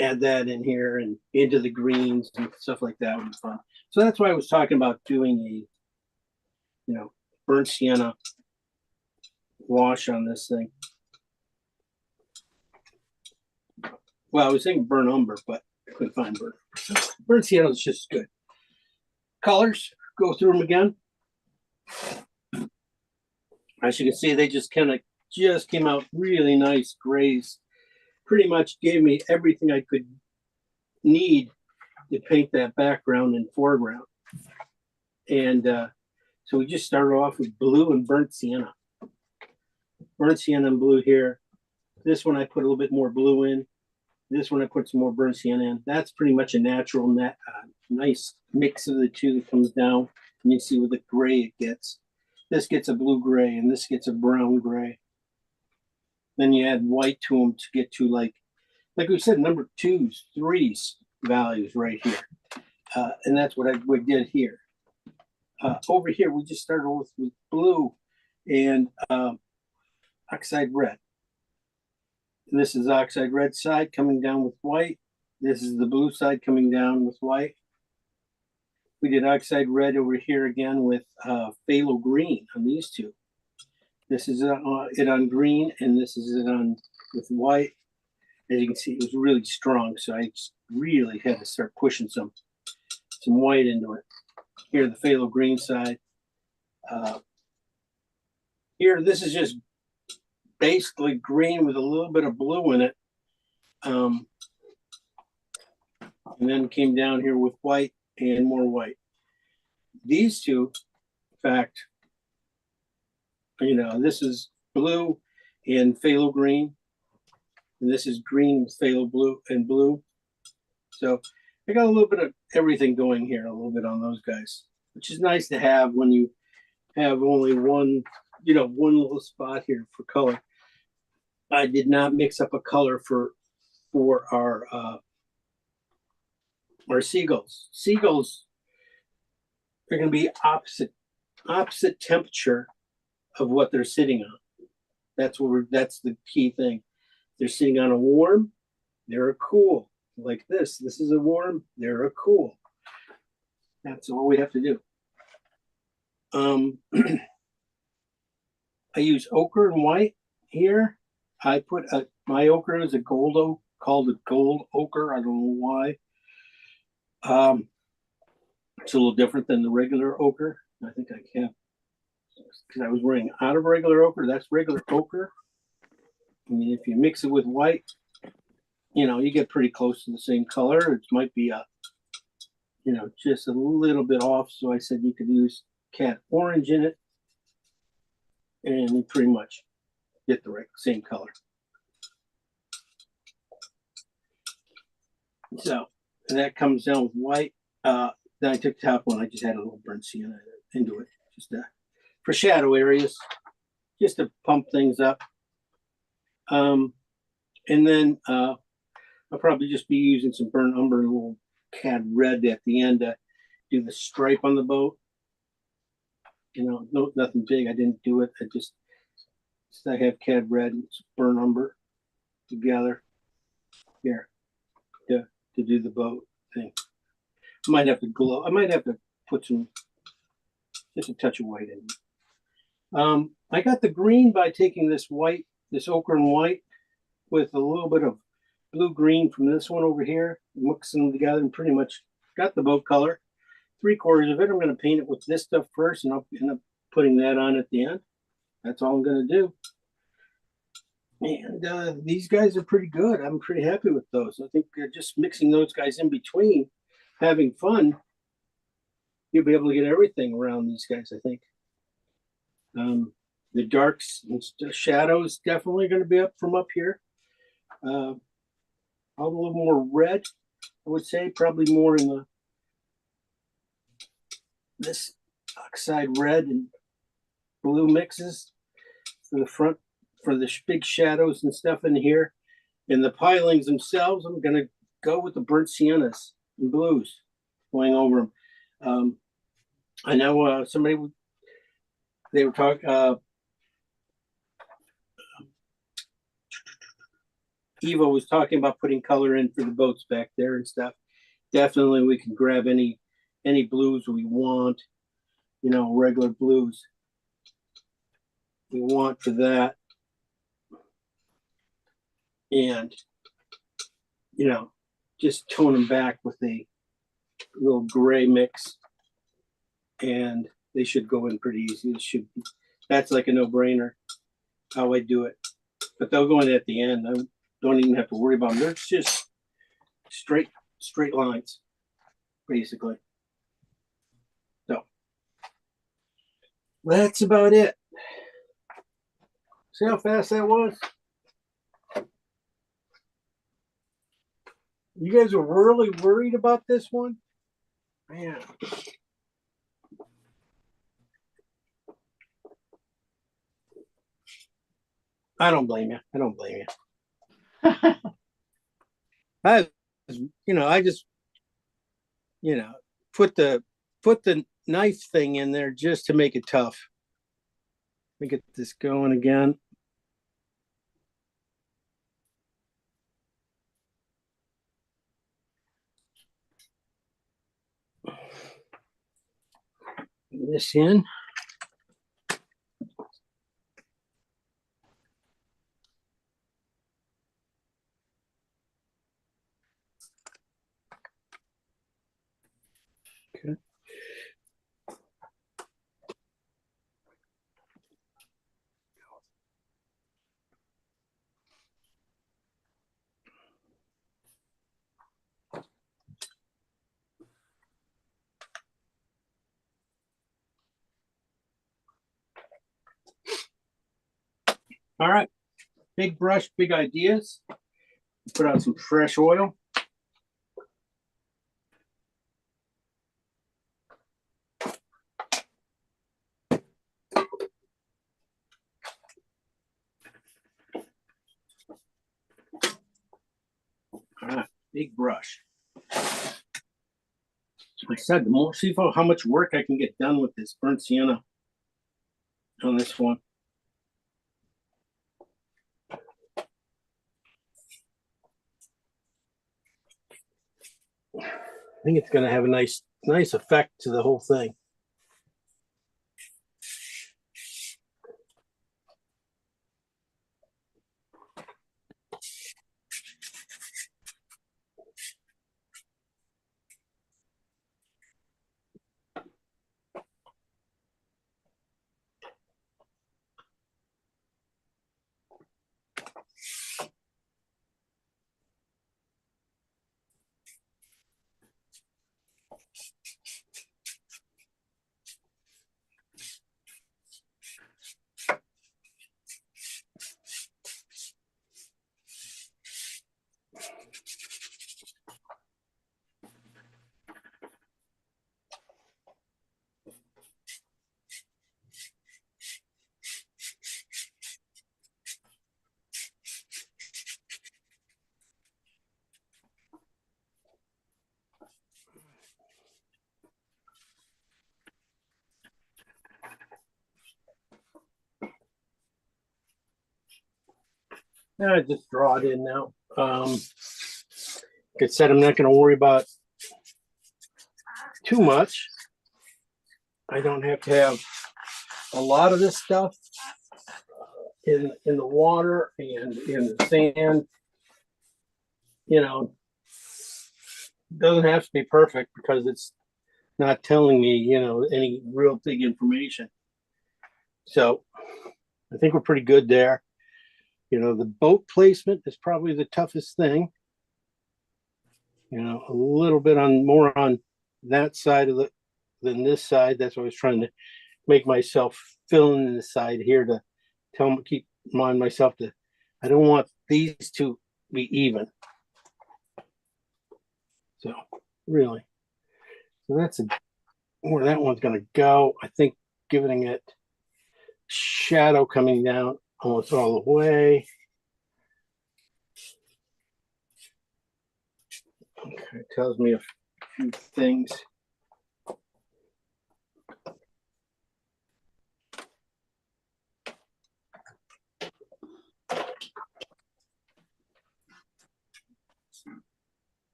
add that in here and into the greens and stuff like that would be fun. So that's why I was talking about doing a, burnt sienna wash on this thing. Well, I was thinking burnt umber, but I couldn't find burnt. Burnt sienna is just good. Colors, go through them again. As you can see, they just came out really nice grays. Pretty much gave me everything I could need to paint that background and foreground. And so we just started off with blue and burnt sienna. Burnt sienna and blue here. This one I put a little bit more blue in. This one I put some more burnt sienna in. That's pretty much a natural nice mix of the two that comes down. And you see what the gray it gets. This gets a blue gray and this gets a brown gray. Then you add white to them to get to like we said, number 2s, 3s values right here. And that's what we did here. Over here, we just started with blue and oxide red. And this is oxide red side coming down with white. This is the blue side coming down with white. We did oxide red over here again with phthalo green on these two. This is it on green, and this is it on with white. As you can see, it was really strong, so I really had to start pushing some white into it. Here, the phthalo green side. Here, this is just basically green with a little bit of blue in it. And then came down here with white and more white. These two, in fact, this is blue and phthalo green, and this is green with phthalo blue and blue. So I got a little bit of everything going here, a little bit on those guys, which is nice to have when you have only one little spot here for color. I did not mix up a color for our seagulls. Seagulls are going to be opposite temperature of what they're sitting on. That's the key thing. They're sitting on a warm, they're a cool. Like this is a warm, they're a cool. That's all we have to do. I use ochre and white here. I put my ochre is a gold oak, called a gold ochre. I don't know why. It's a little different than the regular ochre. I think I can, because I was running out of regular ochre. That's regular ochre. I mean, if you mix it with white, you get pretty close to the same color. It might be just a little bit off. So I said you could use cat orange in it, and you pretty much get the same color. So that comes down with white. Then I took the top one. I just had a little burnt sienna into it, just for shadow areas, just to pump things up. And then I'll probably just be using some burnt umber and a little cad red at the end to do the stripe on the boat. Nothing big. I didn't do it. I have cad red and burnt umber together here to do the boat thing. I might have to put just a touch of white in. I got the green by taking this ochre and white with a little bit of blue green from this one over here, mixing them together, and pretty much got the boat color. 3/4 of it, I'm going to paint it with this stuff first, and I'll end up putting that on at the end. That's all I'm going to do. And these guys are pretty good. I'm pretty happy with those. I think just mixing those guys in between, having fun, you'll be able to get everything around these guys, I think. The darks and shadows definitely going to be up from up here. A little more red, I would say, probably more in this oxide red and blue mixes for the front, for the big shadows and stuff in here. And the pilings themselves, I'm going to go with the burnt siennas and blues going over them. I know they were talking, Eva was talking about putting color in for the boats back there and stuff. Definitely we can grab any blues we want, you know, regular blues we want for that. And, you know, just tone them back with a little gray mix. And they should go in pretty easy. It should be, that's like a no-brainer how I do it. But they'll go in at the end. I don't even have to worry about them. They're just straight lines, basically. So that's about it. See how fast that was? You guys are really worried about this one? Man. I don't blame you. I don't blame you. I just, put the knife thing in there just to make it tough. Let me get this going again. This in. Okay. All right, big brush, big ideas. Put out some fresh oil. All right, big brush. Like I said, the more, see how much work I can get done with this burnt sienna on this one. I think it's going to have a nice effect to the whole thing. I just draw it in now. Like I said, I'm not going to worry about too much. I don't have to have a lot of this stuff in the water and in the sand. You know, it doesn't have to be perfect because it's not telling me, you know, any real big information. So I think we're pretty good there. You know, the boat placement is probably the toughest thing. You know, a little bit more on that side of than this side. That's what I was trying to make myself fill in the side here to keep remind myself that I don't want these to be even. So really, so that's where that one's going to go. I think giving it shadow coming down almost all the way. Okay, it tells me a few things.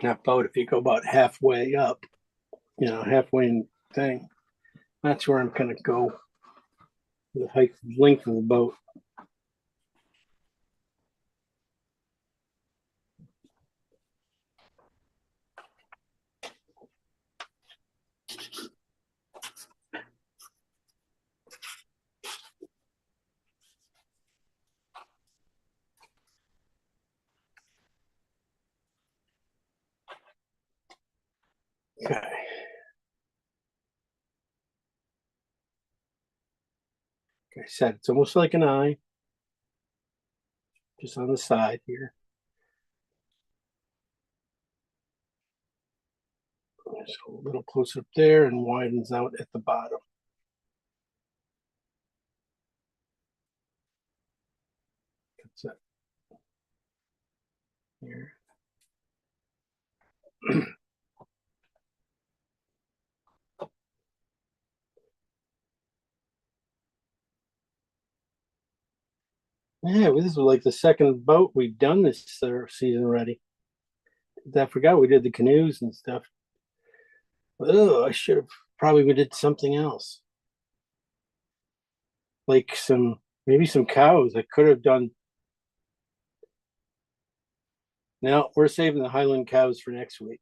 that boat, if you go about halfway up, halfway in thing, that's where I'm gonna go. The height, length of the boat. Okay. Like I said, it's almost like an eye, just on the side here. Just a little closer up there and widens out at the bottom. That's it. Here. Yeah, this is like the second boat we've done this season already. I forgot we did the canoes and stuff. Oh, I should have probably we did something else. Like maybe some cows. I could have done. Now we're saving the Highland cows for next week.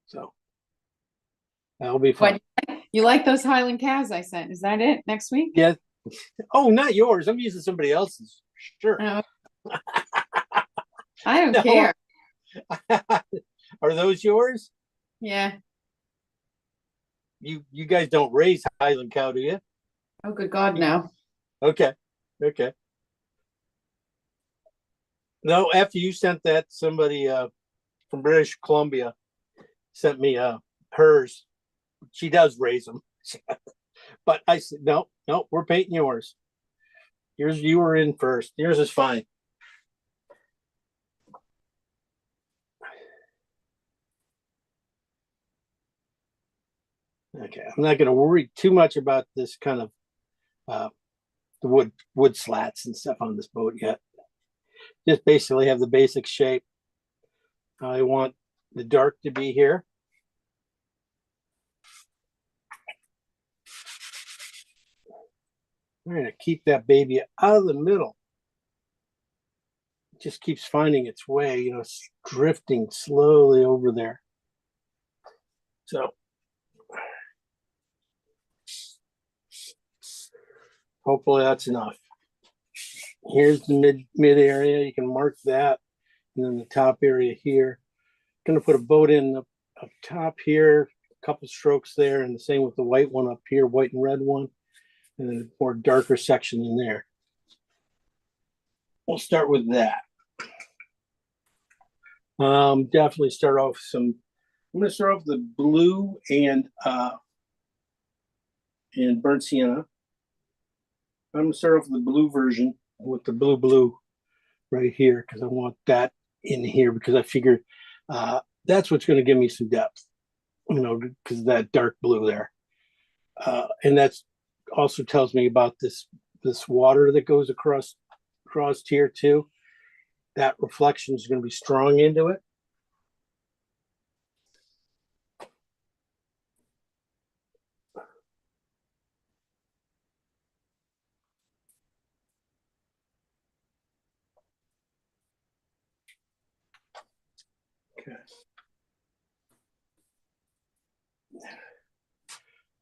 So that'll be fun. What, you like those Highland cows I sent? Is that it next week? Yeah. Oh, not yours. I'm using somebody else's. Sure. Oh. I don't No. care. Are those yours? Yeah. You guys don't raise Highland cow, do you? Oh, good God, no. Okay. No, after you sent that, somebody from British Columbia sent me hers. She does raise them. But I said, no, we're painting yours. You were in first. Yours is fine. Okay, I'm not going to worry too much about this kind of the wood slats and stuff on this boat yet. Just basically have the basic shape. I want the dark to be here. I'm going to keep that baby out of the middle. It just keeps finding its way, drifting slowly over there. So hopefully that's enough. Here's the mid area. You can mark that, and then the top area here. I'm going to put a boat in up top here, a couple strokes there, and the same with the white one up here, white and red one, and then a more darker section in there. We'll start with that. Definitely start off I'm going to start off with the blue and burnt sienna. I'm going to start off with the blue version with the blue right here because I want that in here because I figured that's what's going to give me some depth, because of that dark blue there. And that's also tells me about this water that goes across here too. That reflection is going to be strong into it. Okay.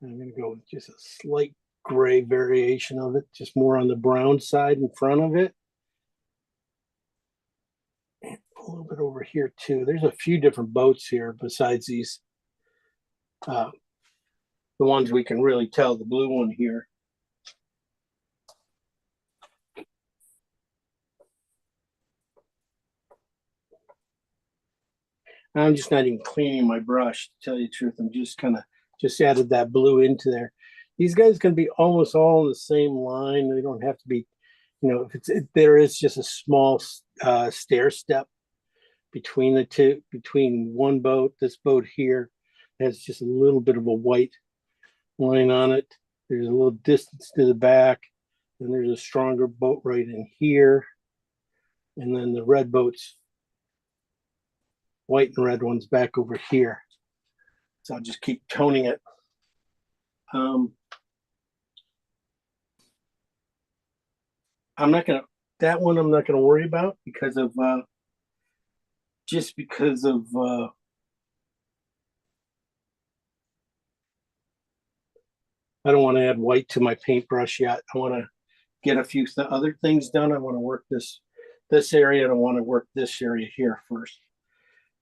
I'm going to go with just a slight gray variation of it, just more on the brown side in front of it. And a little bit over here too. There's a few different boats here besides these. The ones we can really tell, the blue one here. I'm just not even cleaning my brush, to tell you the truth. I'm just just added that blue into there. These guys can be almost all in the same line. They don't have to be, there is just a small stair step between the two, between one boat, this boat here has just a little bit of a white line on it. There's a little distance to the back, and there's a stronger boat right in here. And then the red boats white and red ones back over here. So I'll just keep toning it. I'm not gonna, that one I'm not gonna worry about because of, just because of, I don't want to add white to my paintbrush yet. I want to get a few other things done. I want to work this area and I want to work this area here first.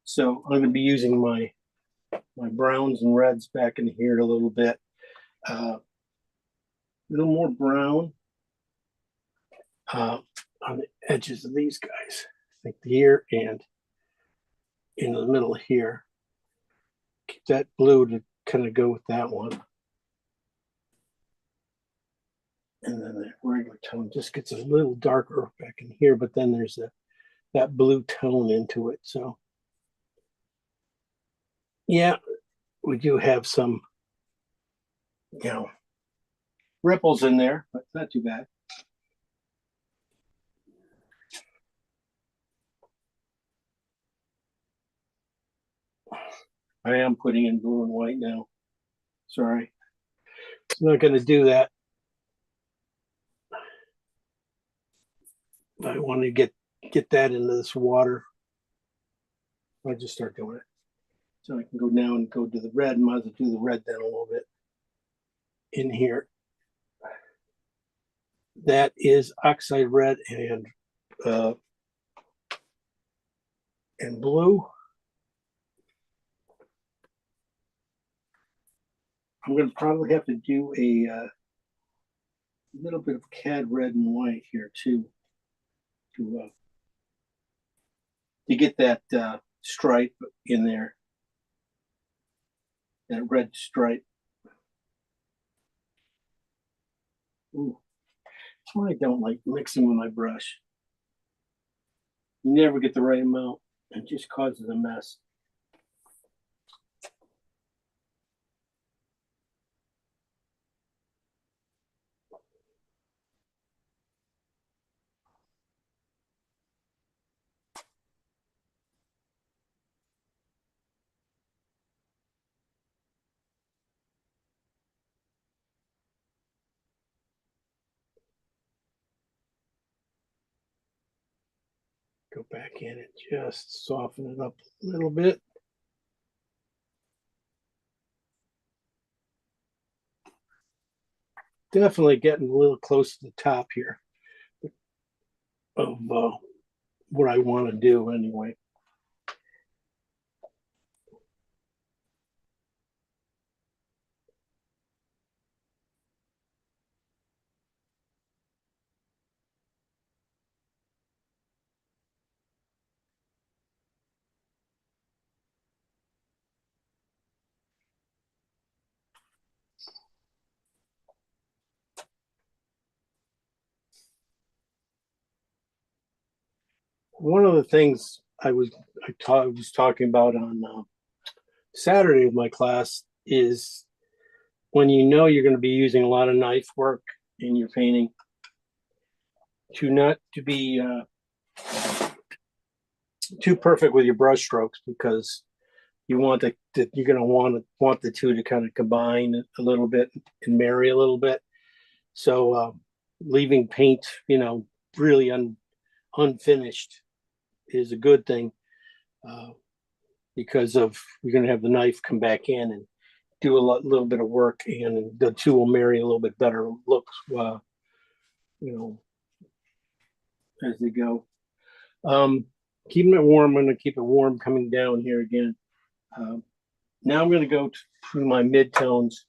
So I'm going to be using my browns and reds back in here a little bit. A little more brown on the edges of these guys. I think here and in the middle here. Keep that blue to kind of go with that one. And then the regular tone just gets a little darker back in here, but then there's that blue tone into it. So yeah, we do have some, you know, ripples in there, but not too bad. I am putting in blue and white now. Sorry. I'm not going to do that. I want to get that into this water. I just start doing it. So I can go down and go to the red. Might as well do the red then a little bit in here. That is oxide red and blue. I'm going to probably have to do a little bit of cad red and white here too, to get that stripe in there, that red stripe. Ooh, that's why I don't like mixing with my brush. You never get the right amount. It just causes a mess. Go back in and just soften it up a little bit. Definitely getting a little close to the top here of what I want to do anyway. One of the things I was talking about on Saturday with my class is when you know you're going to be using a lot of knife work in your painting, to not to be too perfect with your brush strokes, because you want you're going to want the two to kind of combine a little bit and marry a little bit. So leaving paint, you know, really unfinished is a good thing, because of you're going to have the knife come back in and do a little bit of work, and the two will marry a little bit better looks, you know, as they go. Keeping it warm. I'm going to keep it warm coming down here again. Now I'm going to go through my mid-tones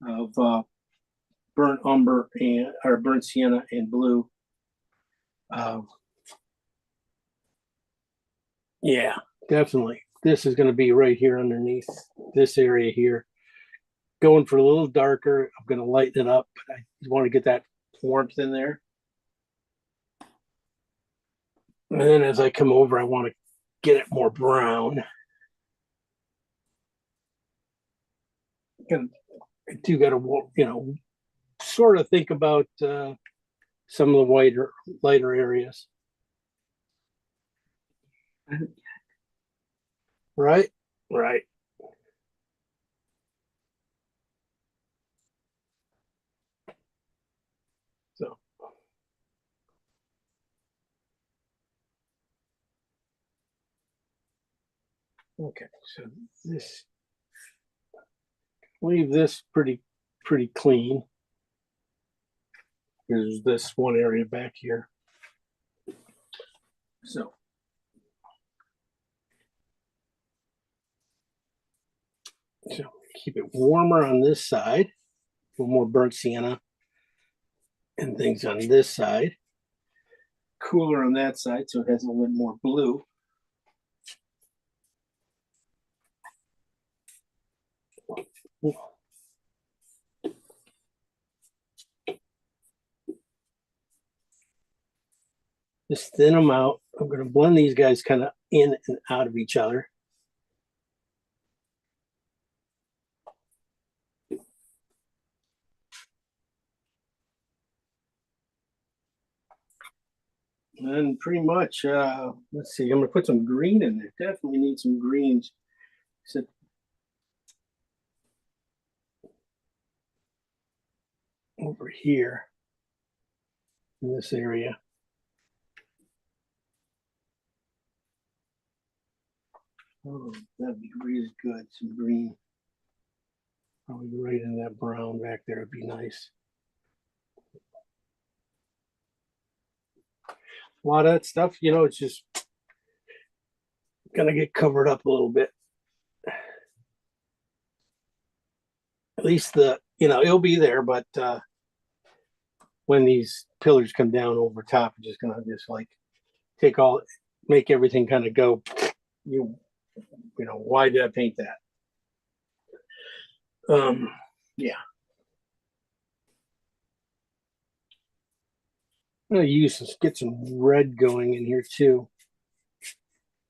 of burnt umber or burnt sienna and blue. Yeah, definitely. This is going to be right here underneath this area here. Going for a little darker. I'm going to lighten it up, but I want to get that warmth in there. And then as I come over, I want to get it more brown. I do got to, you know, sort of think about some of the lighter areas. Right, right. So. Okay, so this, leave this pretty clean. Here's this one area back here. So. So keep it warmer on this side, a little more burnt sienna and things on this side. Cooler on that side, so it has a little bit more blue. Just thin them out. I'm going to blend these guys kind of in and out of each other. And pretty much, let's see, I'm going to put some green in there. Definitely need some greens. So, over here in this area. Oh, that'd be really good. Some green. Probably right in that brown back there would be nice. A lot of that stuff, you know, it's just gonna get covered up a little bit. At least it'll be there, but when these pillars come down over top, it's just gonna like make everything kind of go, you know, why did I paint that? Yeah. I'm gonna get some red going in here too.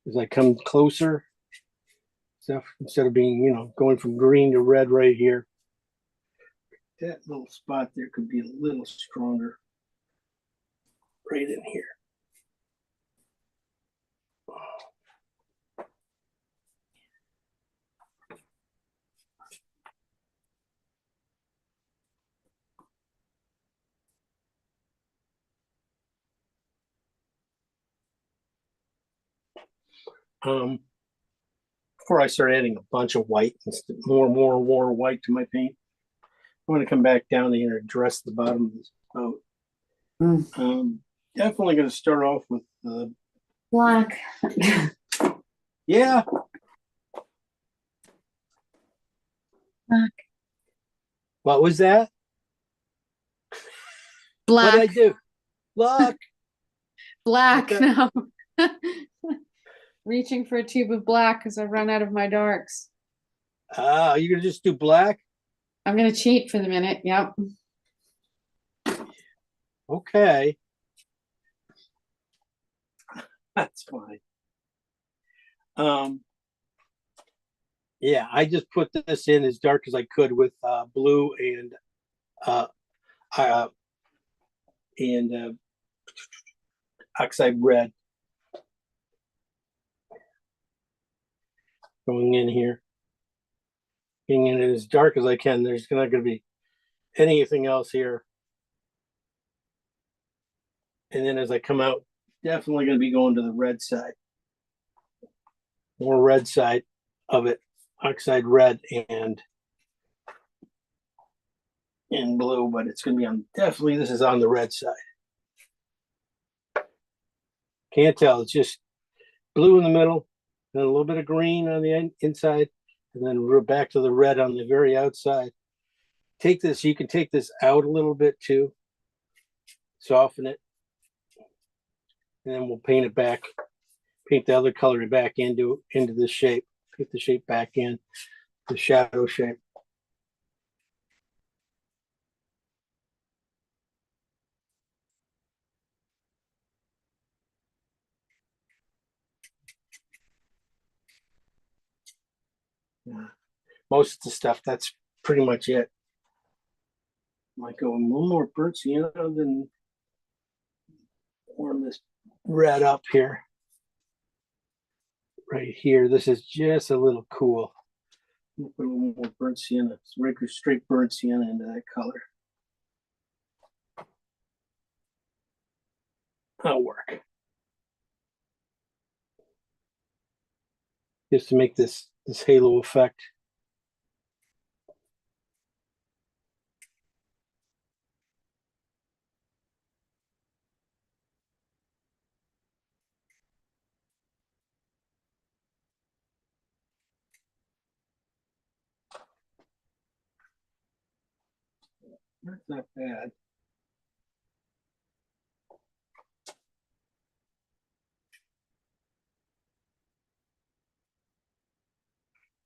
As I come closer, stuff instead of being, you know, going from green to red right here. That little spot there could be a little stronger right in here. Before I start adding a bunch of white, more white to my paint, I'm going to come back down here and address the bottom of this boat. Definitely going to start off with the Black. yeah. Black. What was that? What did I Black. do? Look. Black. Okay. No. Reaching for a tube of black because I've run out of my darks. You're going to just do black? I'm gonna cheat for the minute. Yep. Okay. That's fine. Yeah, I just put this in as dark as I could with blue and oxide red going in here. Getting in it as dark as I can. There's not going to be anything else here. And then as I come out, definitely going to be going to the red side. More red side of it. Oxide red and blue, but it's going to be on, definitely this is on the red side. Can't tell, it's just blue in the middle, then a little bit of green on the inside, and then we're back to the red on the very outside. Take this, you can take this out a little bit too, soften it, and then we'll paint it back, paint the other color back into this shape, get the shape back in, the shadow shape. Yeah. Most of the stuff, that's pretty much it. Might go a little more burnt sienna than warm this red up here. right here. This is just a little cool. Put a little more burnt sienna, regular straight burnt sienna into that color. That'll work. Just to make this halo effect. That's not bad.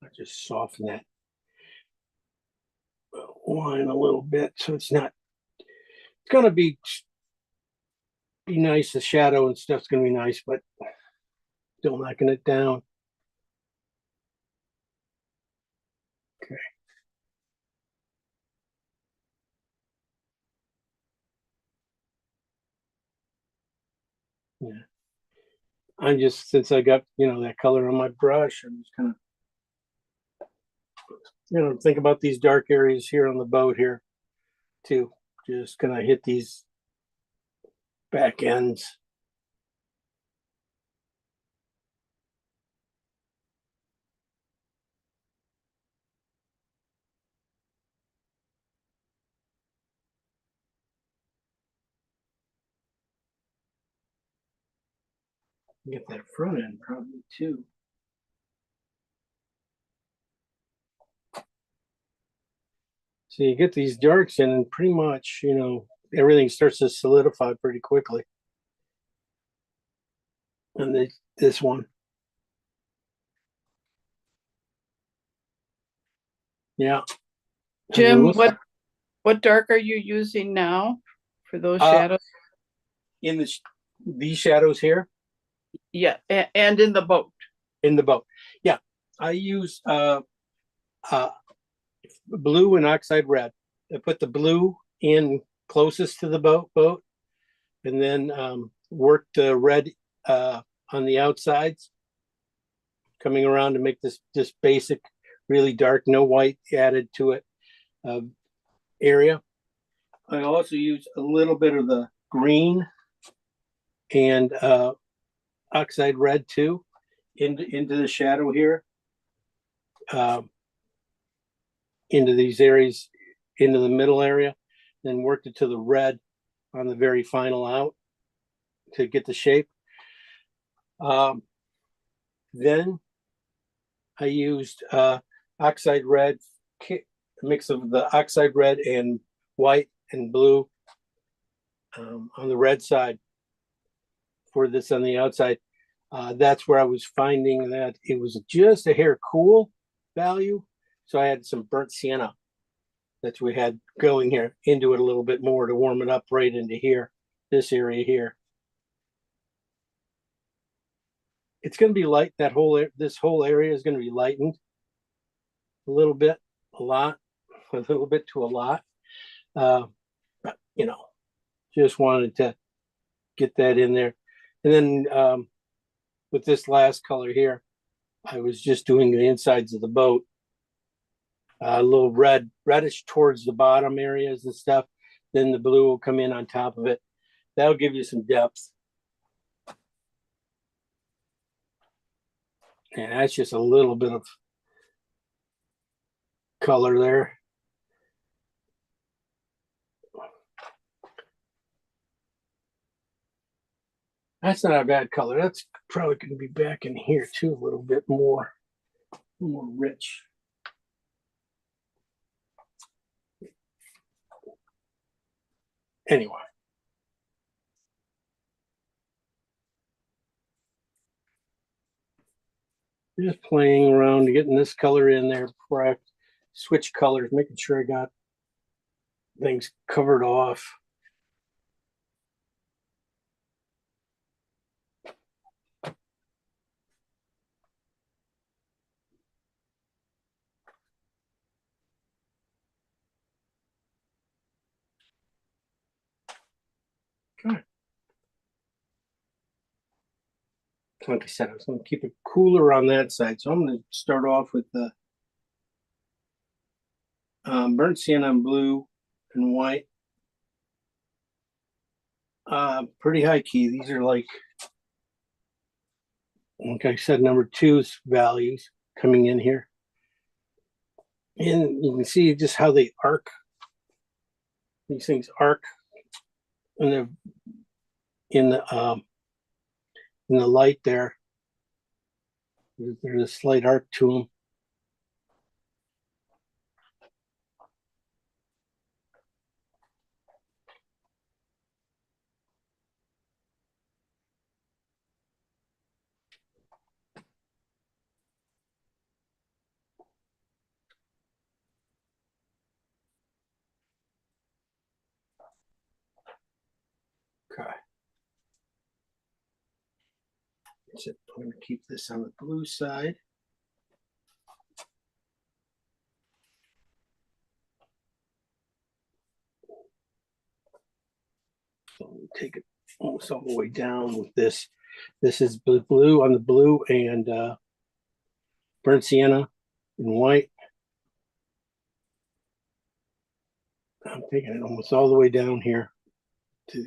I just soften that line a little bit so it's not. It's gonna be nice. The shadow and stuff's gonna be nice, but still knocking it down. Okay. Yeah. I'm just, since I got, that color on my brush, I'm just kind of, think about these dark areas here on the boat here too. Just gonna hit these back ends. Get that front end probably too. So you get these darks in and pretty much, everything starts to solidify pretty quickly. And this one. Yeah. Jim, what dark are you using now for those shadows? In these shadows here? Yeah, and in the boat. In the boat. Yeah. I use blue and oxide red. I put the blue in closest to the boat, and then work the red on the outsides, coming around to make this basic, really dark, no white added to it area. I also use a little bit of the green and oxide red too into the shadow here, into these areas, into the middle area, then worked it to the red on the very final out to get the shape. Then I used oxide red, a mix of the oxide red and white and blue on the red side for this on the outside. That's where I was finding that it was just a hair cool value. So I had some burnt sienna that we had going here into it a little bit more to warm it up right into here, this area here. It's going to be light. This whole area is going to be lightened a little bit, a little bit to a lot. But, just wanted to get that in there. And then with this last color here, I was just doing the insides of the boat. A little reddish towards the bottom areas and stuff. Then the blue will come in on top of it. That'll give you some depth. And that's just a little bit of color there. That's not a bad color. That's probably going to be back in here too, a little bit more rich. Anyway. Just playing around, getting this color in there before I switch colors, making sure I got things covered off. Okay. like I said, I was going to keep it cooler on that side. So I'm going to start off with the burnt sienna and blue and white. Pretty high key. These are like I said, number two's values coming in here. And you can see just how they arc. These things arc in the light there. There's a slight arc to them. Okay. So I'm going to keep this on the blue side. So we'll take it almost all the way down with this. This is blue on the blue and burnt sienna and white. I'm taking it almost all the way down here to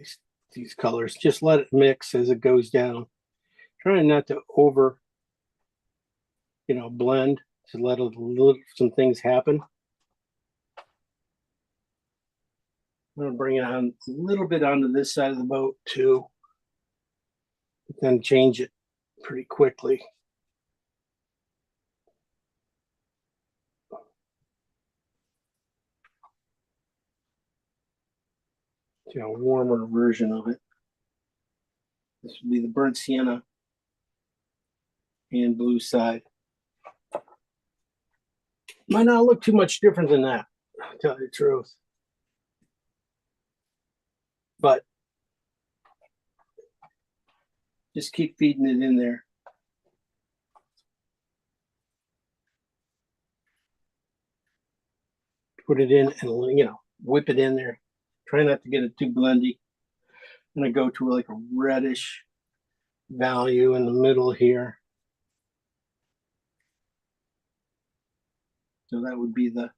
these colors. Just let it mix as it goes down. Trying not to over, blend, to let some things happen. I'm going to bring it on a little bit onto this side of the boat too, but then change it pretty quickly. To a warmer version of it. This would be the burnt sienna and blue side. Might not look too much different than that, to tell you the truth. But just keep feeding it in there. Put it in and, whip it in there. Try not to get it too blendy. I'm going to go to like a reddish value in the middle here. So that would be the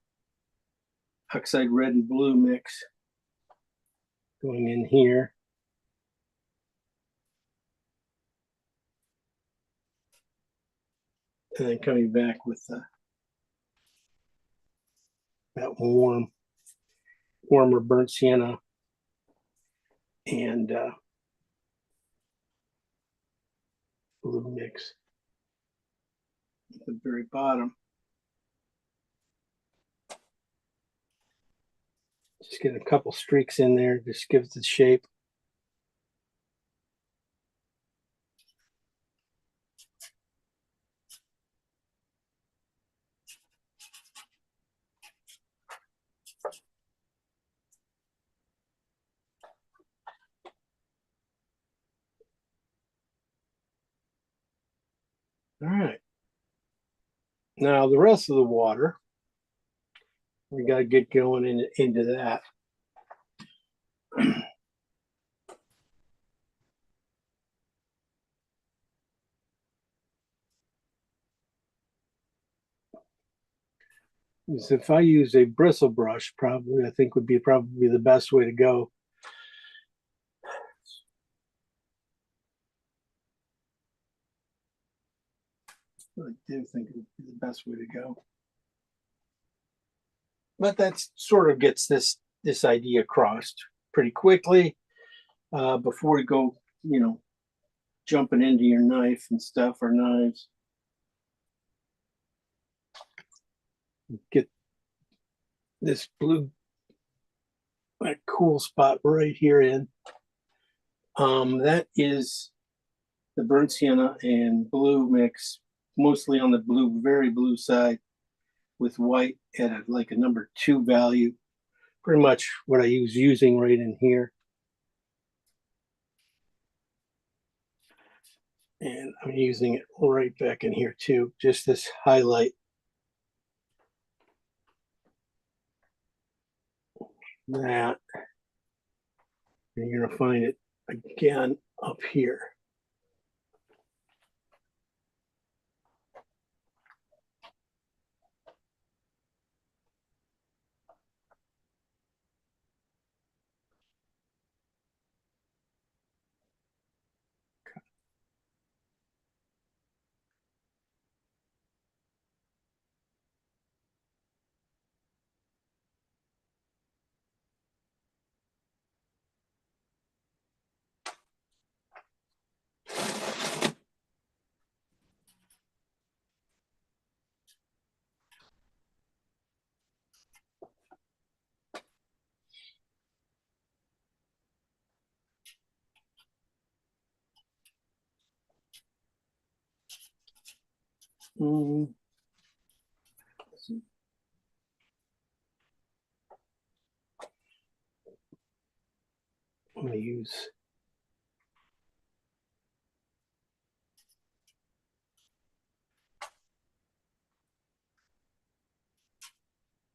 oxide red and blue mix going in here. And then coming back with that warmer burnt sienna and blue mix at the very bottom. Just get a couple streaks in there, just gives the shape. All right. Now the rest of the water, we got to get going into that. If I use a bristle brush, I think would be probably the best way to go. I do think it would be the best way to go. But that sort of gets this idea across pretty quickly before we go, jumping into your knife and stuff, or knives. Get this blue, that cool spot right here in. That is the burnt sienna and blue mix, mostly on the blue, very blue side, with white at like a number 2 value. Pretty much what I was using right in here. And I'm using it right back in here too, just this highlight. That. And you're gonna find it again up here. Mm. I'm gonna use.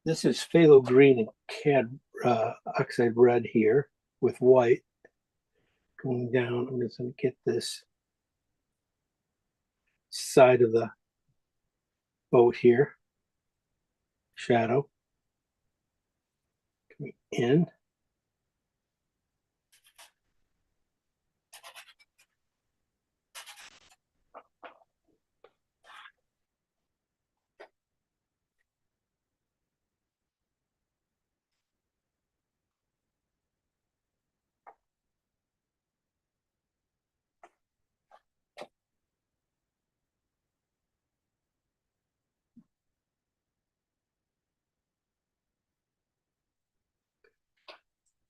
This is phthalo green and cad oxide red here with white going down. I'm just going to get this side of the boat here. Shadow coming in.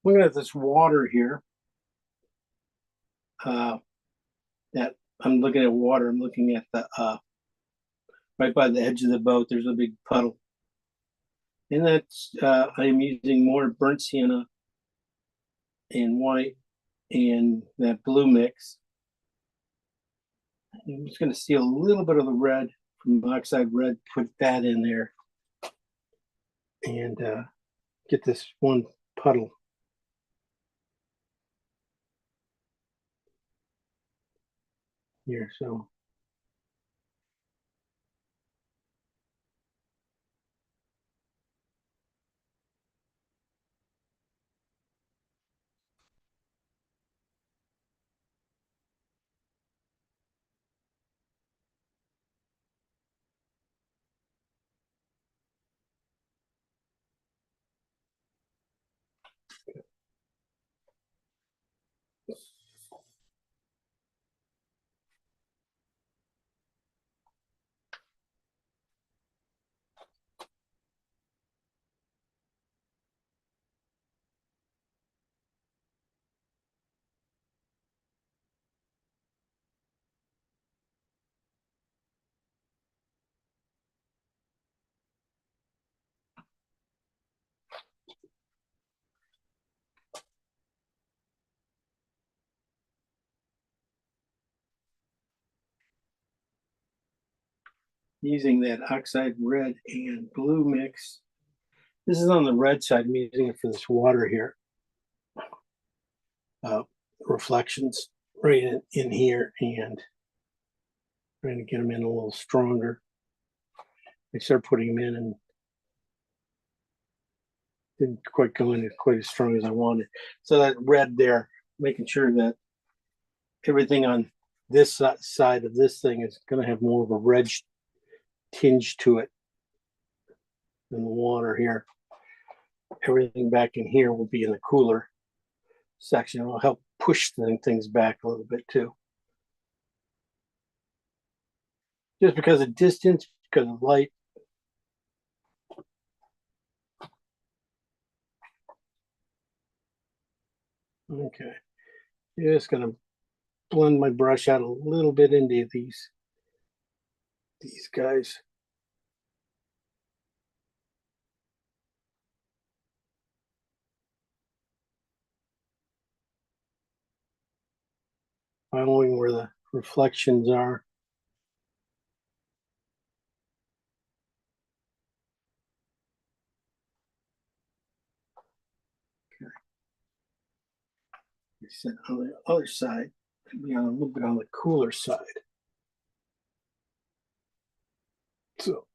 Looking at this water here. That I'm looking at water. I'm looking at the right by the edge of the boat. There's a big puddle, and that's I'm using more burnt sienna and white and that blue mix. I'm just going to steal a little bit of the red from oxide red, put that in there, and get this one puddle. Here, so using that oxide red and blue mix. This is on the red side. I'm using it for this water here. Reflections right in here, and trying to get them in a little stronger. I started putting them in and didn't quite go in quite as strong as I wanted. So that red there, making sure that everything on this side of this thing is going to have more of a red tinge to it than the water here. Everything back in here will be in the cooler section. It will help push things back a little bit too. Just because of distance, because of light. Okay, just gonna blend my brush out a little bit into these guys. Following where the reflections are. Okay. I said on the other side, could be on a little bit on the cooler side. So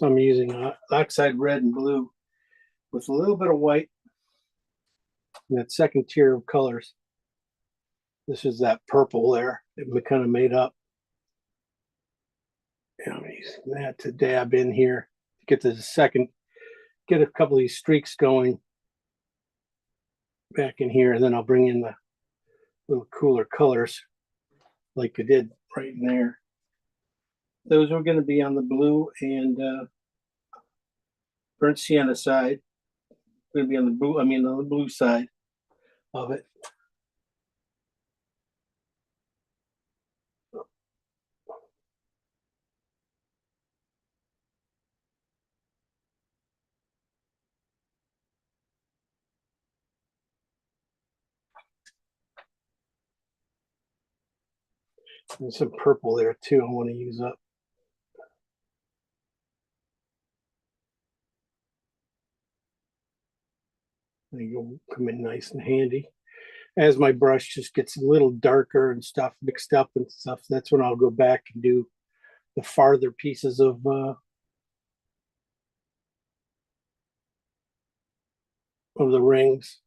I'm using oxide red and blue with a little bit of white in that second tier of colors. This is that purple there. It kind of made up. And I'm using that to dab in here to get the second, get a couple of these streaks going back in here, and then I'll bring in the little cooler colors like I did right in there. Those are going to be on the blue and burnt sienna side. Going to be on the blue. I mean, on the blue side of it. There's some purple there too I want to use up. They go come in nice and handy. As my brush just gets a little darker and stuff mixed up and stuff, that's when I'll go back and do the farther pieces of the rings.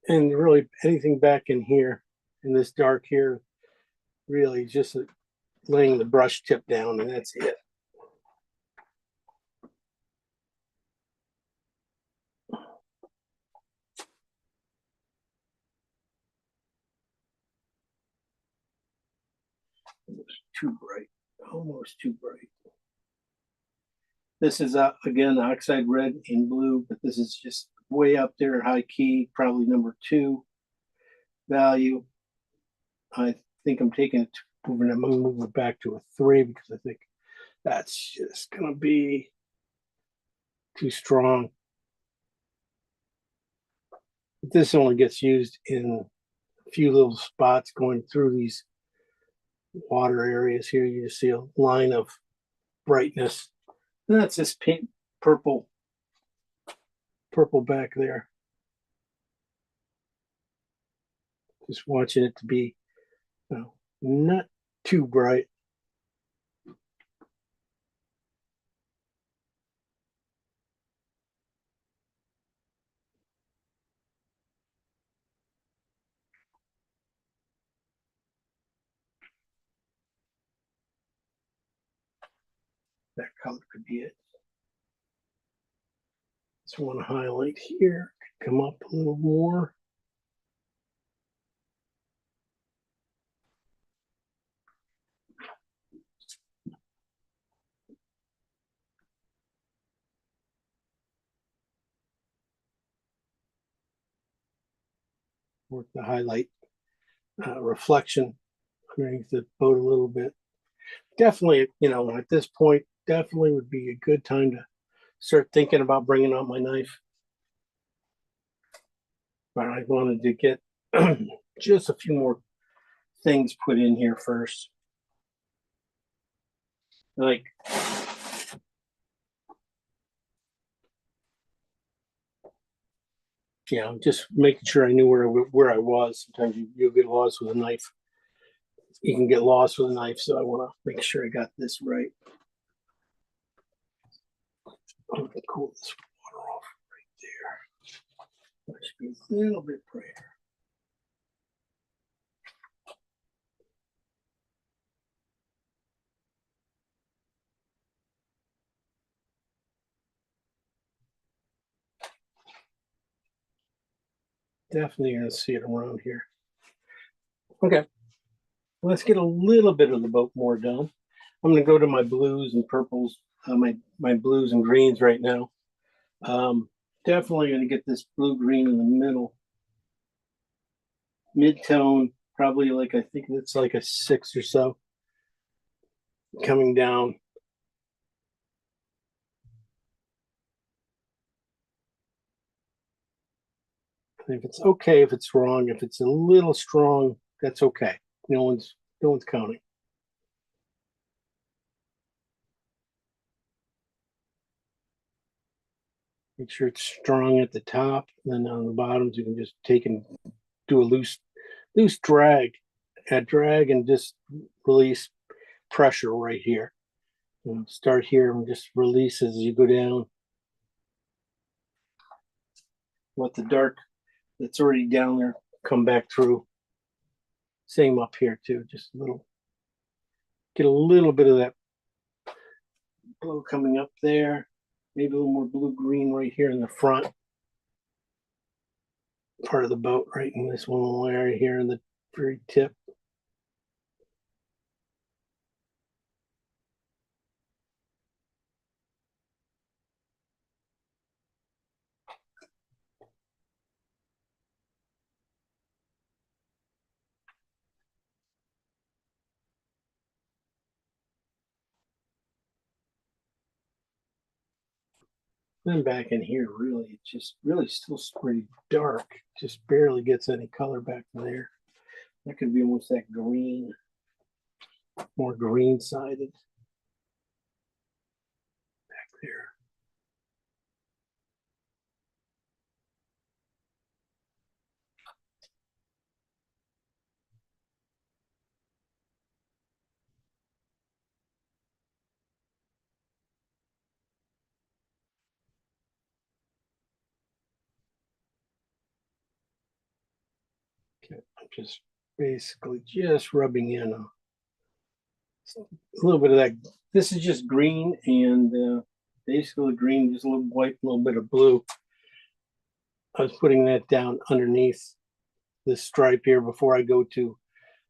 And really anything back in here in this dark here, really just laying the brush tip down and that's it. Too bright, almost too bright. This is again oxide red and blue, but this is just way up there, high key, probably number 2 value. I think I'm taking it, I'm gonna move it back to a 3 because I think that's just gonna be too strong. But this only gets used in a few little spots going through these water areas here. You just see a line of brightness. And that's this pink, purple back there. Just watching it to be, you know, not too bright. That color could be it. Just want to highlight here, come up a little more. Work the highlight reflection underneath the boat a little bit. Definitely, you know, at this point, definitely would be a good time to start thinking about bringing out my knife. But I wanted to get just a few more things put in here first. Like, yeah, just making sure I knew where I was. Sometimes you get lost with a knife. You can get lost with a knife, so I want to make sure I got this right. I'm gonna cool this water off right there. That should be a little bit brighter. Definitely gonna see it around here. Okay, let's get a little bit of the boat more done. I'm gonna go to my blues and purples, my blues and greens right now. Definitely gonna get this blue green in the middle, mid-tone, probably like I think it's like a 6 or so, coming down. If it's okay, if it's wrong, if it's a little strong, that's okay. No one's counting. Make sure it's strong at the top, and then on the bottoms you can just take and do a loose drag, add drag, and just release pressure right here. And start here and just release as you go down. Let the dark that's already down there come back through. Same up here too, just a little, get a little bit of that blue coming up there. Maybe a little more blue-green right here in the front part of the boat, right in this one little area here in the very tip. Then back in here, really, it's just really still pretty dark. Just barely gets any color back from there. That could be almost that green, more green sided back there. Okay, I'm just basically just rubbing in a little bit of that. This is just green and basically green, just a little white, a little bit of blue. I was putting that down underneath this stripe here before I go to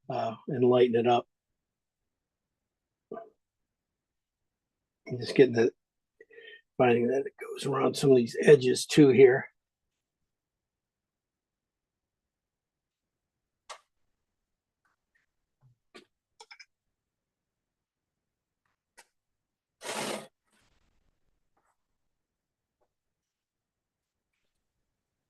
and lighten it up. I'm just getting that, finding that it goes around some of these edges too here.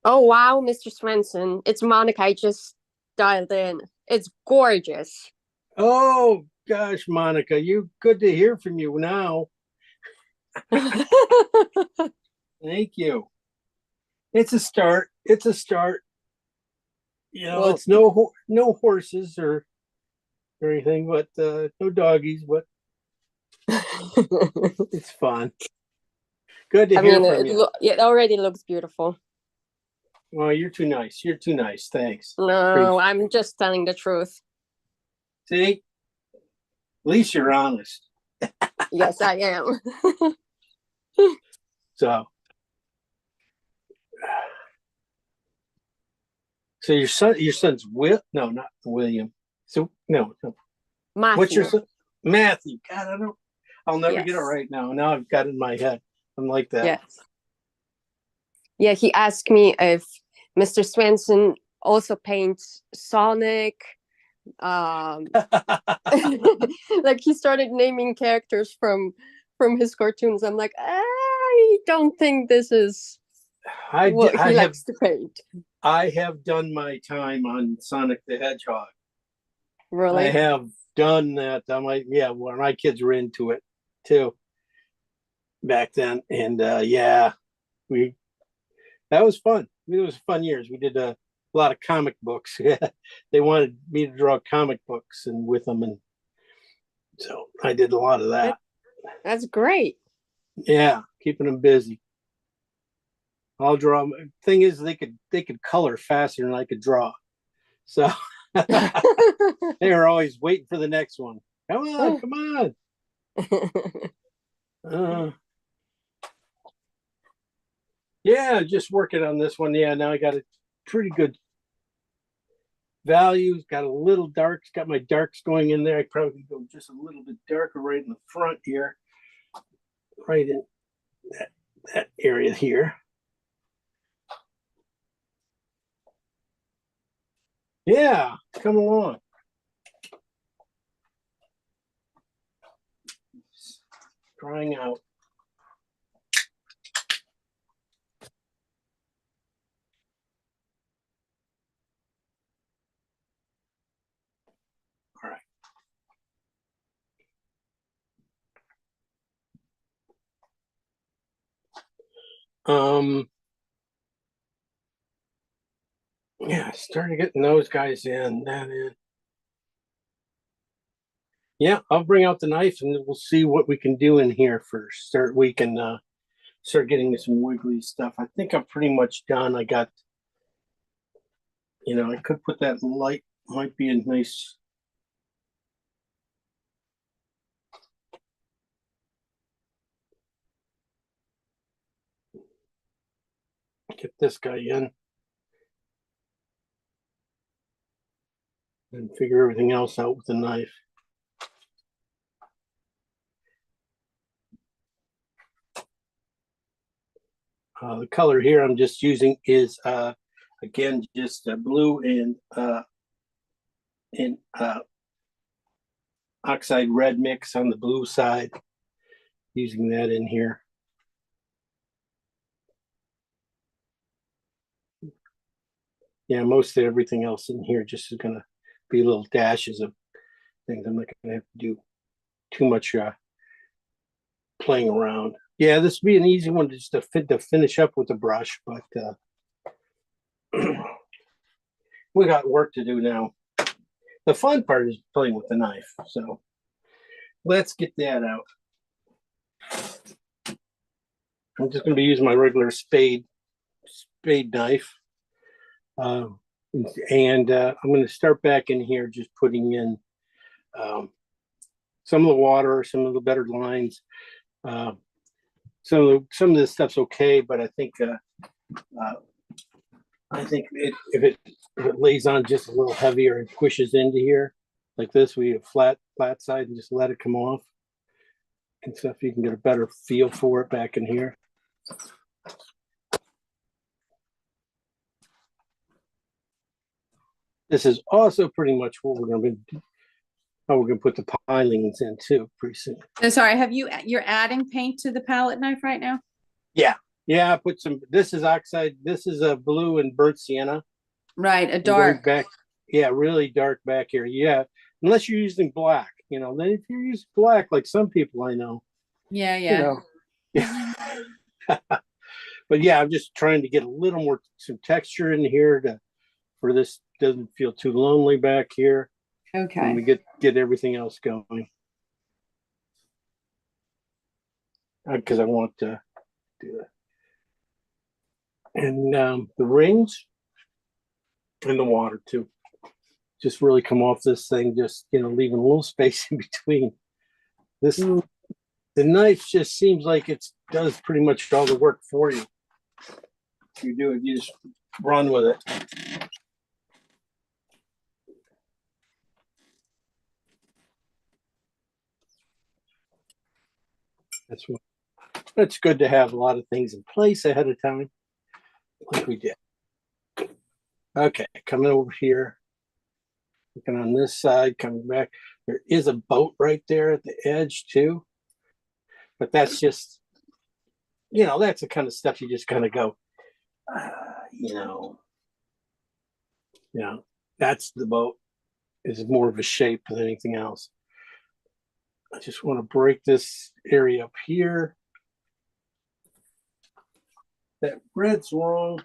Oh wow, Mr. Swenson. It's Monica. I just dialed in. It's gorgeous. Oh gosh, Monica, you good to hear from you now. Thank you. It's a start. It's a start. You know, Well- it's no horses or anything, but no doggies, but it's fun. Good to I hear mean, from you. it already looks beautiful. Well, you're too nice. You're too nice. Thanks. No, I'm just telling the truth. See? At least you're honest. Yes, I am. So your son's Will? No, not William. So no. What's your Matthew. son? Matthew. God, I'll never get it Yes. right now. Now I've got it in my head. I'm like that. Yes. Yeah, he asked me if Mr. Swenson also paints Sonic. Like he started naming characters from his cartoons. I'm like, I don't think this is what he likes to paint. I have done my time on Sonic the Hedgehog. Really? I have done that. I'm like, yeah, well, my kids were into it too back then. And yeah, that was fun. It was fun years. We did a lot of comic books. They wanted me to draw comic books and with them. And so I did a lot of that. That's great. Yeah, keeping them busy. I'll draw. Thing is, they could color faster than I could draw. So they were always waiting for the next one. Come on, come on. Yeah, just working on this one. Yeah, now I got a pretty good values. Got a little darks. Got my darks going in there. I probably go just a little bit darker right in the front here, right in that area here. Yeah, come along. Drying out. All right. Yeah, started getting those guys in, that in. Yeah, I'll bring out the knife and we'll see what we can do in here first. We can start getting some wiggly stuff. I think I'm pretty much done. I got, I could put that light, might be a nice. Get this guy in. And figure everything else out with the knife. The color here I'm just using is again just blue and oxide red mix on the blue side. Using that in here. yeah, most of everything else in here just is gonna be little dashes of things. I'm not gonna have to do too much playing around. Yeah, this would be an easy one just to finish up with the brush, but we got work to do now. The fun part is playing with the knife, so let's get that out. I'm just going to be using my regular spade knife, and I'm going to start back in here, just putting in some of the water, some of the better lines. Some of this stuff's okay, but I think if it lays on just a little heavier and pushes into here like this, we have flat side and just let it come off and stuff. You can get a better feel for it back in here. This is also pretty much what we're going to be, how we're going to put the pilings in too pretty soon. So sorry, you're adding paint to the palette knife right now? Yeah, I put some, this is oxide, this is a blue and burnt sienna. Right, a dark. Back, yeah, really dark back here. Yeah, unless you're using black, then if you use black, like some people I know, Yeah. Yeah. But yeah, I'm just trying to get a little more some texture in here for this doesn't feel too lonely back here. Okay. And we get everything else going. Because I want to do that. And the rings and the water too. Just really come off this thing, just leaving a little space in between. The knife just seems like it does pretty much all the work for you. You do it, you just run with it. That's good to have a lot of things in place ahead of time, like we did. Okay, coming over here, looking on this side, coming back. There is a boat right there at the edge too, but that's just, that's the kind of stuff you just kind of go, that's the boat. Is more of a shape than anything else. I just want to break this area up here. That red's wrong.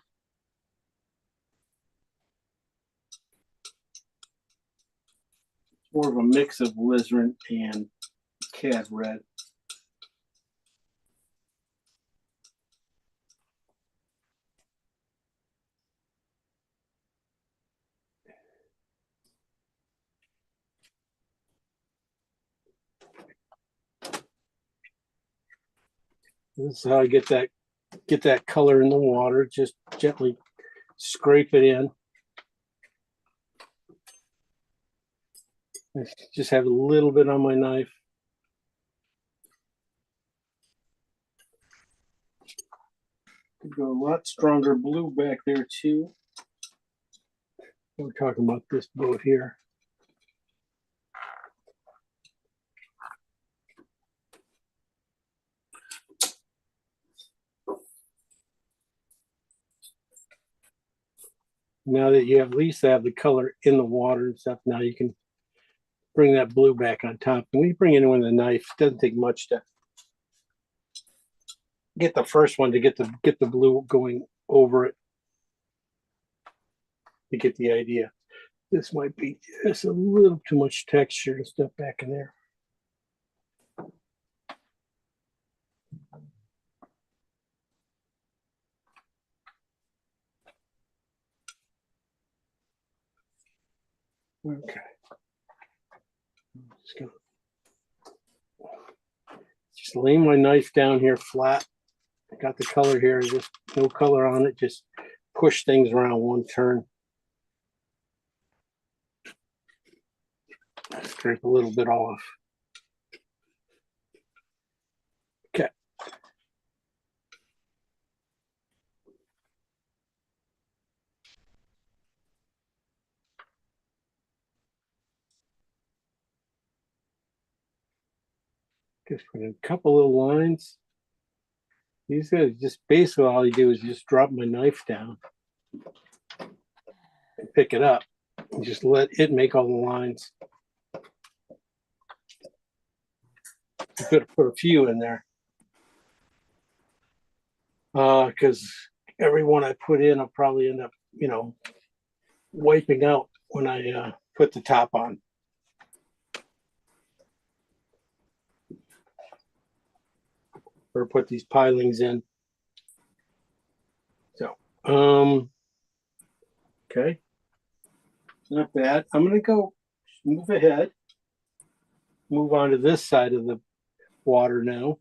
More of a mix of alizarin and cad red. This is how I get that color in the water. Just gently scrape it in. I just have a little bit on my knife. Could go a lot stronger blue back there too. We're talking about this boat here. Now that you at least have the color in the water and stuff, now you can bring that blue back on top. And when you bring it in with a knife, it doesn't take much to get the first one to get the blue going over it. You get the idea. This might be just a little too much texture and stuff back in there. Okay. Just lay my knife down here flat. I got the color here, just no color on it. Just push things around one turn. Scrape a little bit off. Okay. Just put in a couple of lines. These guys just basically all you do is just drop my knife down. and pick it up and just let it make all the lines. I could have put a few in there. Because every one I put in, I'll probably end up, wiping out when I put the top on. Or put these pilings in. So, okay. Not bad. I'm gonna go move ahead. Move on to this side of the water now.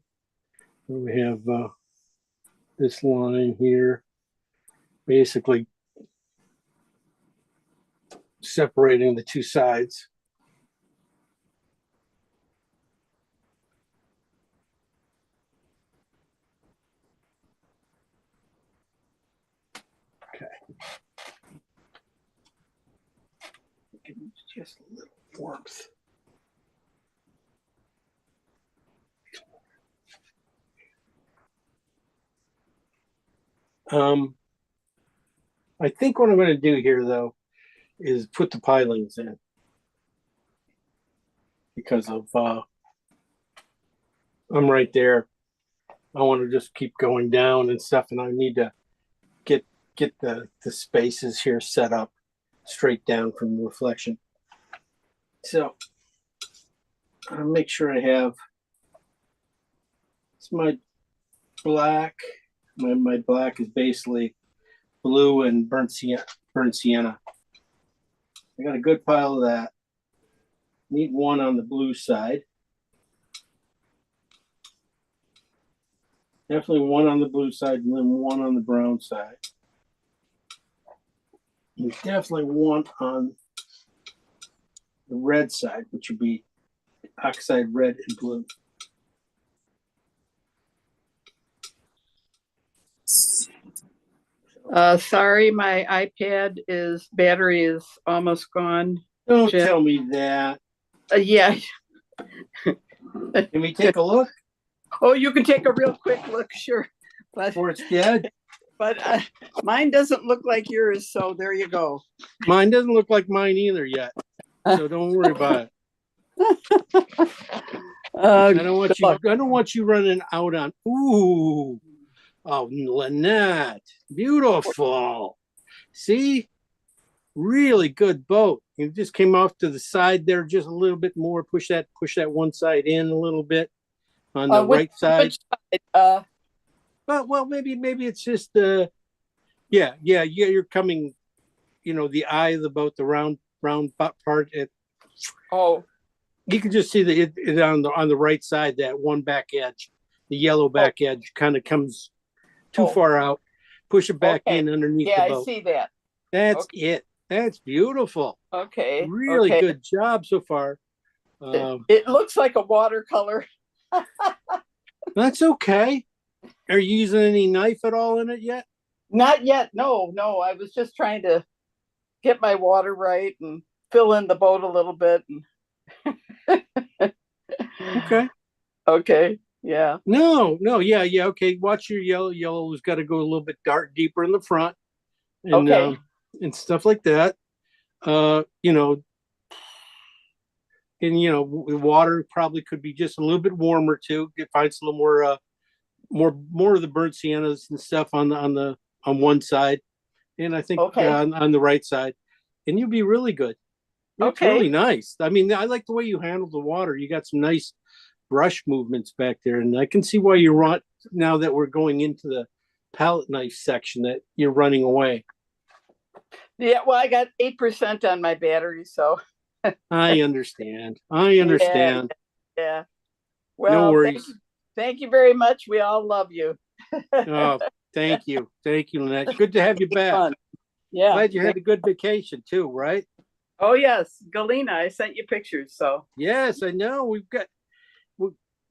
We have this line here, basically separating the two sides. Okay. Just a little warmth. I think what I'm going to do here, though, is put the pilings in because of I'm right there. I want to just keep going down and stuff, and I need to get the spaces here set up straight down from the reflection. So I'll make sure I have. It's my black. My black is basically blue and burnt sienna. I got a good pile of that. Need one on the blue side. Definitely one on the blue side and then one on the brown side. And definitely one on the red side, which would be oxide red and blue. Sorry, my iPad battery is almost gone. Don't Jim. tell me that. Yeah. Can we take a look Oh, you can take a real quick look, sure. But before it's dead? Mine doesn't look like yours, so there you go. Mine doesn't look like mine either yet, so don't worry about it. I don't want you running out on. Ooh, oh, Lynette, beautiful. See, really good boat. You just came off to the side there, just a little bit more. Push that one side in a little bit on the right side. Well, maybe it's just yeah. You're coming, the eye of the boat, the round part. You can just see it on the right side. That one back edge, the yellow back edge, kind of comes too far out. Push it back in underneath the boat. Yeah, I see that. That's it. That's beautiful. Okay. Really good job so far. It looks like a watercolor. That's okay. Are you using any knife at all in it yet? Not yet. No. I was just trying to get my water right and fill in the boat a little bit. Okay. Okay. Yeah. No. Yeah. Okay. Watch your yellow. Yellow's got to go a little bit deeper in the front, and Okay. And stuff like that. The water probably could be just a little bit warmer too. It finds a little more of the burnt siennas and stuff on one side, and I think on the right side, and you'll be really good. It's really nice. I mean, I like the way you handle the water. You got some nice brush movements back there, and I can see why you run now that we're going into the palette knife section that you're running away. Yeah, well, I got 8% on my battery, so. I understand. Yeah. Well, no worries. Thank you very much. We all love you. Oh, thank you, Lynette. Good to have you back. Fun. Yeah. Glad you had a good vacation too, right? Oh yes, Galena. I sent you pictures. So. Yes, I know.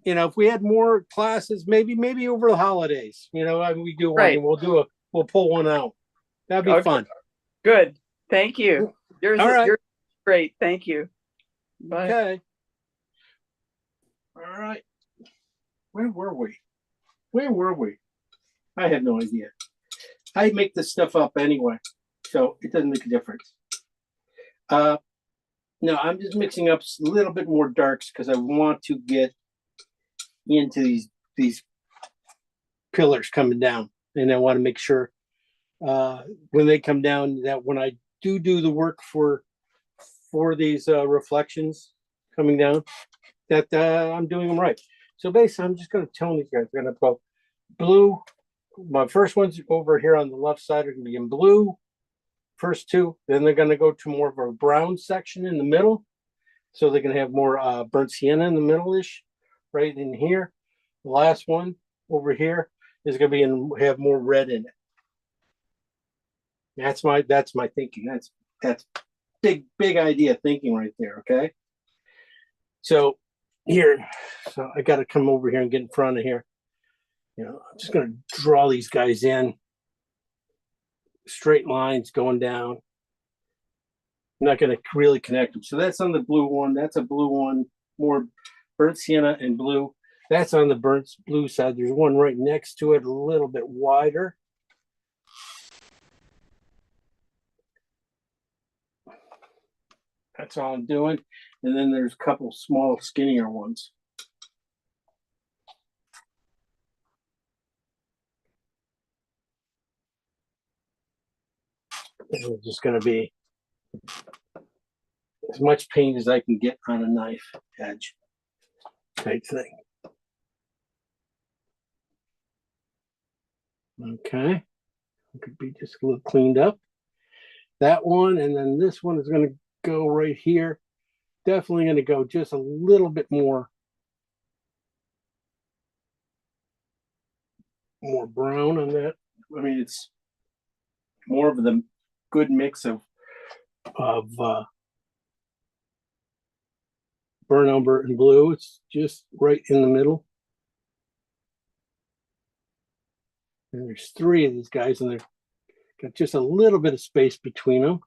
If we had more classes, maybe over the holidays. We do one. Right. And we'll pull one out. That'd be fun. Good. Thank you. You're great. Thank you. Bye. Okay. All right. Where were we? I have no idea. I make this stuff up anyway. So it doesn't make a difference. No, I'm just mixing up a little bit more darks because I want to get into these pillars coming down, and I want to make sure when they come down that when I do the work for these reflections coming down, that I'm doing them right. So basically, I'm just going to tell you guys, I'm going to go blue. My first one's over here on the left side are going to be in blue. First two, then they're going to go to more of a brown section in the middle. So they're going to have more burnt sienna in the middle-ish, right in here. The last one over here is going to be have more red in it. That's my thinking. That's big idea thinking right there. Okay. So here, so I got to come over here and get in front of here. You know, I'm just going to draw these guys in. Straight lines going down. I'm not going to really connect them. So that's on the blue one. That's a blue one. More burnt sienna and blue. That's on the burnt blue side. There's one right next to it, a little bit wider. That's all I'm doing. And then there's a couple small, skinnier ones. It's just going to be as much paint as I can get on a knife edge type thing. Okay. It could be just a little cleaned up. That one, and then this one is going to go right here. Definitely going to go just a little bit more brown on that. I mean, it's more of the good mix of burnt umber and blue. It's just right in the middle. And there's three of these guys, and they've got just a little bit of space between them.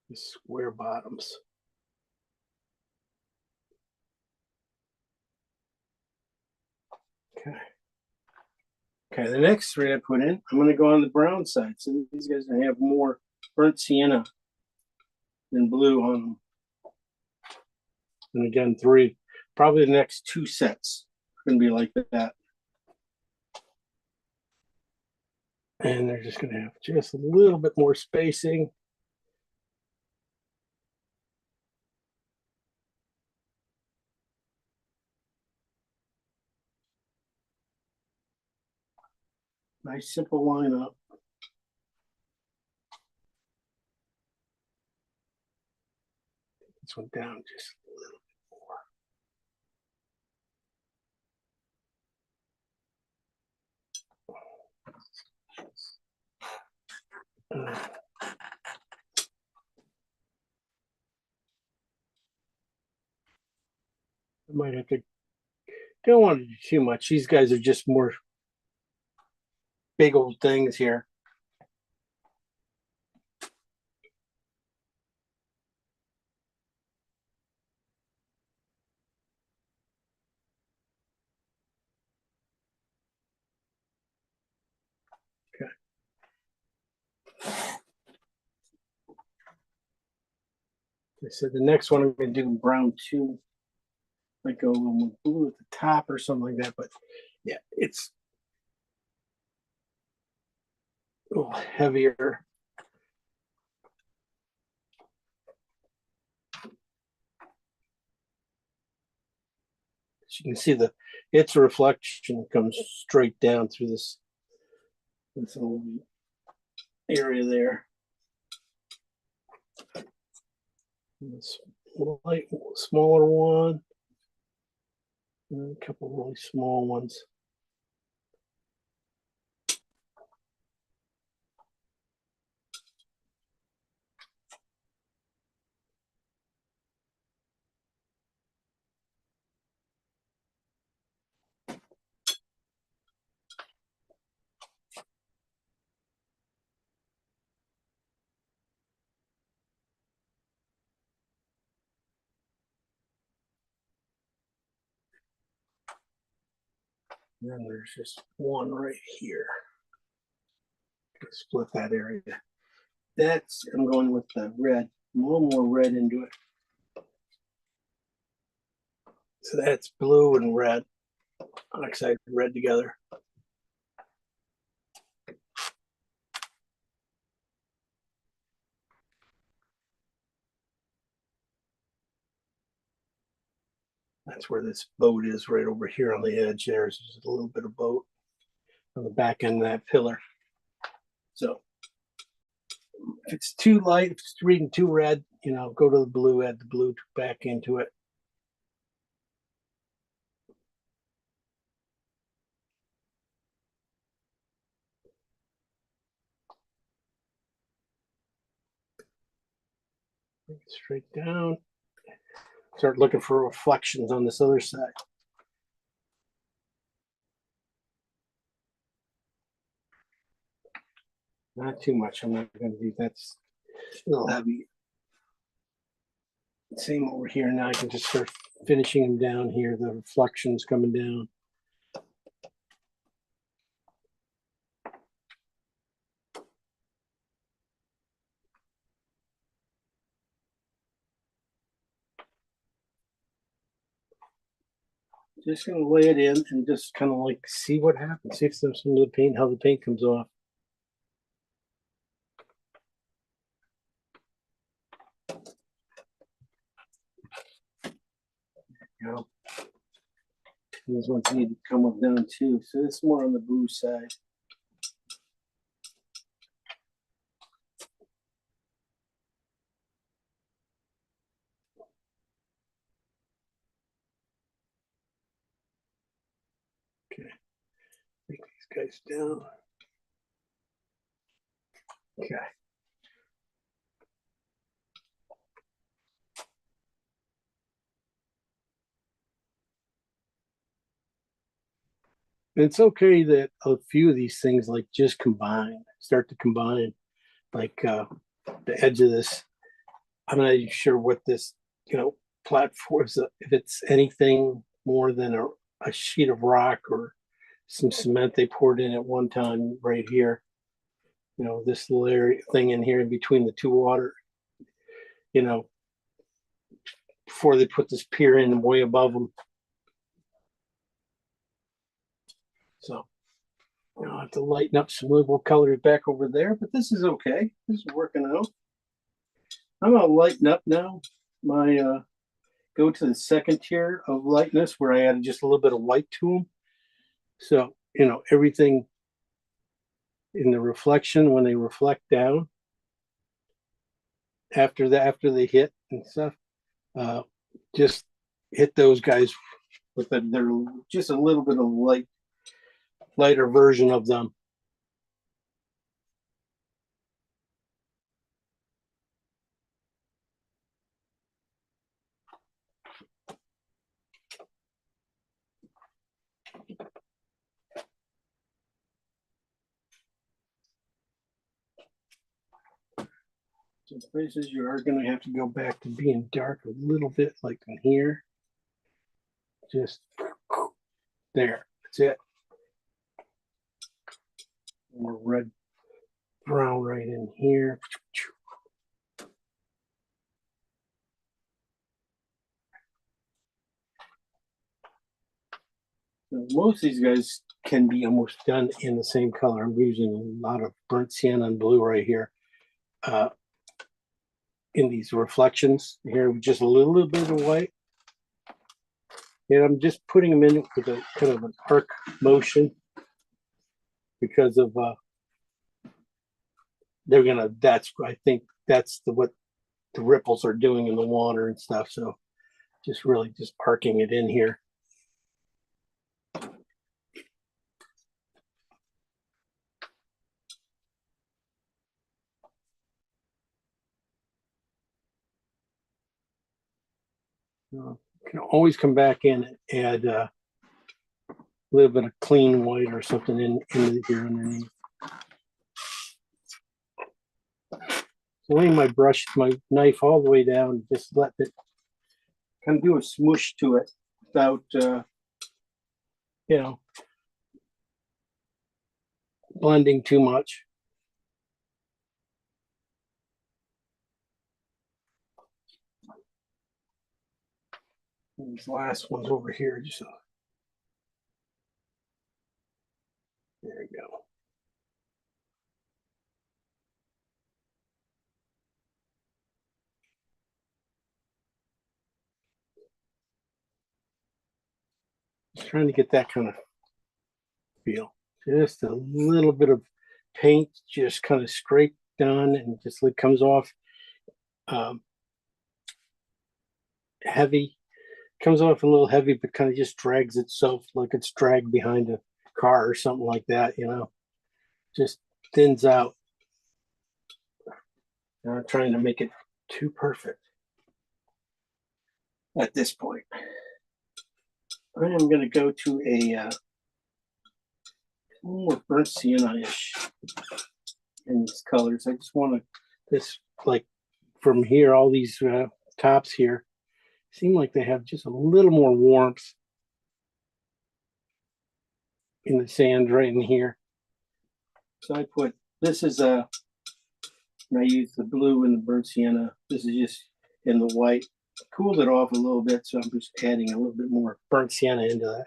The square bottoms. Okay. Okay, the next three I put in, I'm going to go on the brown side. So these guys are going to have more burnt sienna than blue on them. And again, three, probably the next two sets are going to be like that. And they're just going to have just a little bit more spacing. Nice simple lineup. This one down just a little bit more. I might have to, don't want to do too much. These guys are just more big old things here. Okay. I said the next one I'm going to do brown too. Might go a little more blue at the top or something like that, but yeah, it's a little heavier. As you can see, its reflection comes straight down through this little area there. This light, smaller one, and a couple really small ones. And then there's just one right here. Split that area. That's, I'm going with the red, a little more red into it. So that's blue and red, oxide red together. That's where this boat is, right over here on the edge. There's just a little bit of boat on the back end of that pillar. So if it's too light, if it's reading too red, you know, go to the blue, add the blue back into it. Bring it straight down. Start looking for reflections on this other side. Not too much. I'm not going to do that's a little heavy. Same over here. Now I can just start finishing them down here. The reflections coming down. Just going to lay it in and just kind of like see what happens. See if there's some of the paint, how the paint comes off. You know, these ones need to come up down too. So it's more on the blue side. Okay, take these guys down. Okay. It's okay that a few of these things like just start to combine, like the edge of this. I'm not even sure what this, you know, platform is, if it's anything more than a sheet of rock or some cement they poured in at one time right here. You know, this little area thing in here in between the two water, you know, before they put this pier in way above them. So I'll have to lighten up some little colors back over there, but this is okay. This is working out. I'm gonna lighten up now. My go to the second tier of lightness where I added just a little bit of white to them. So, you know, everything in the reflection when they reflect down after they hit and stuff, just hit those guys with they're just a little bit of lighter version of them. Some places you are going to have to go back to being dark a little bit, like in here. Just there. That's it. More red, brown right in here. So most of these guys can be almost done in the same color. I'm using a lot of burnt sienna and blue right here. In these reflections here, just a little bit of white. And I'm just putting them in with a kind of an arc motion because of I think that's what the ripples are doing in the water and stuff. So just really just arcing it in here. You can always come back in and add a little bit of clean white or something in here underneath. So laying my knife all the way down, just let it kind of do a smoosh to it without, you know, blending too much. These last ones over here, just so. There we go. Just trying to get that kind of feel. Just a little bit of paint, just kind of scraped on, and just like comes off heavy. Comes off a little heavy, but kind of just drags itself like it's dragged behind a car or something like that, you know. Just thins out. I'm not trying to make it too perfect at this point. I am going to go to a more burnt sienna-ish in these colors. I just want to, this like from here, all these tops here seem like they have just a little more warmth in the sand right in here. So I put, this is I use the blue and the burnt sienna. This is just in the white. Cooled it off a little bit, so I'm just adding a little bit more burnt sienna into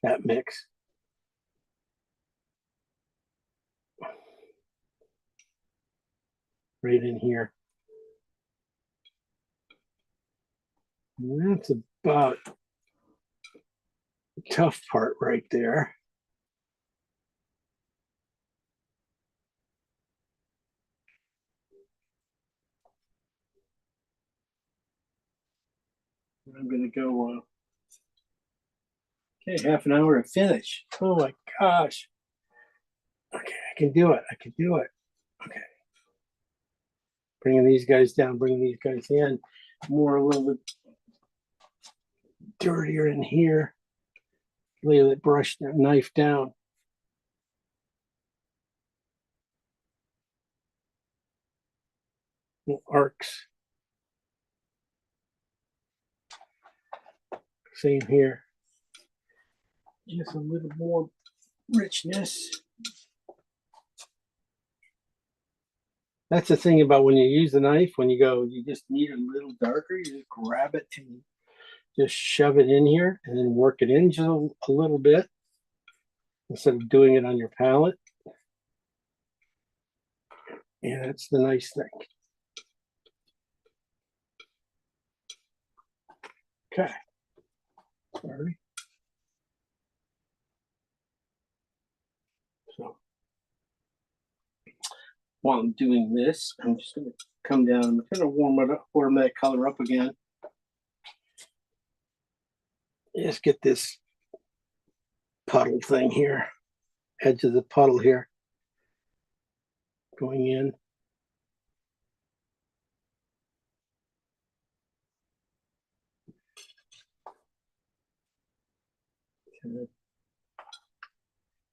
that mix. Right in here. And that's about the tough part right there. I'm going to go, okay, half an hour to finish. Oh my gosh. Okay, I can do it. I can do it. Okay. Bringing these guys down, bringing these guys in. More a little bit dirtier in here. Lay that brush, that knife down. Little arcs. Same here. Just a little more richness. That's the thing about when you use the knife, when you go, you just need a little darker, you just grab it and just shove it in here and then work it in just a little bit instead of doing it on your palette. Yeah, that's the nice thing. Okay. Sorry. So while I'm doing this, I'm just going to come down and kind of warm that color up again. Just get this puddle thing here, edge of the puddle here, going in. Okay.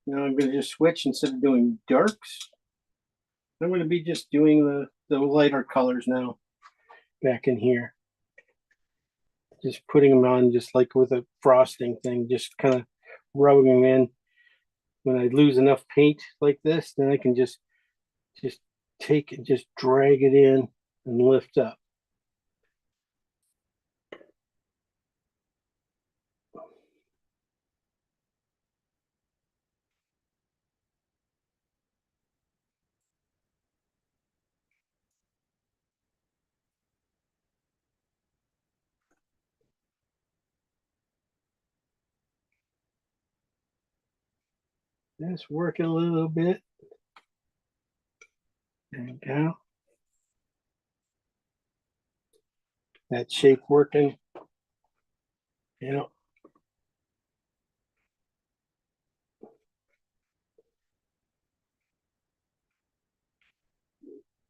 Now I'm going to just switch instead of doing darks. I'm going to be just doing the lighter colors now back in here. Just putting them on just like with a frosting thing, just kind of rubbing them in. When I lose enough paint like this, then I can just take and just drag it in and lift up. Just work it a little bit. There we go. That shape working. You know.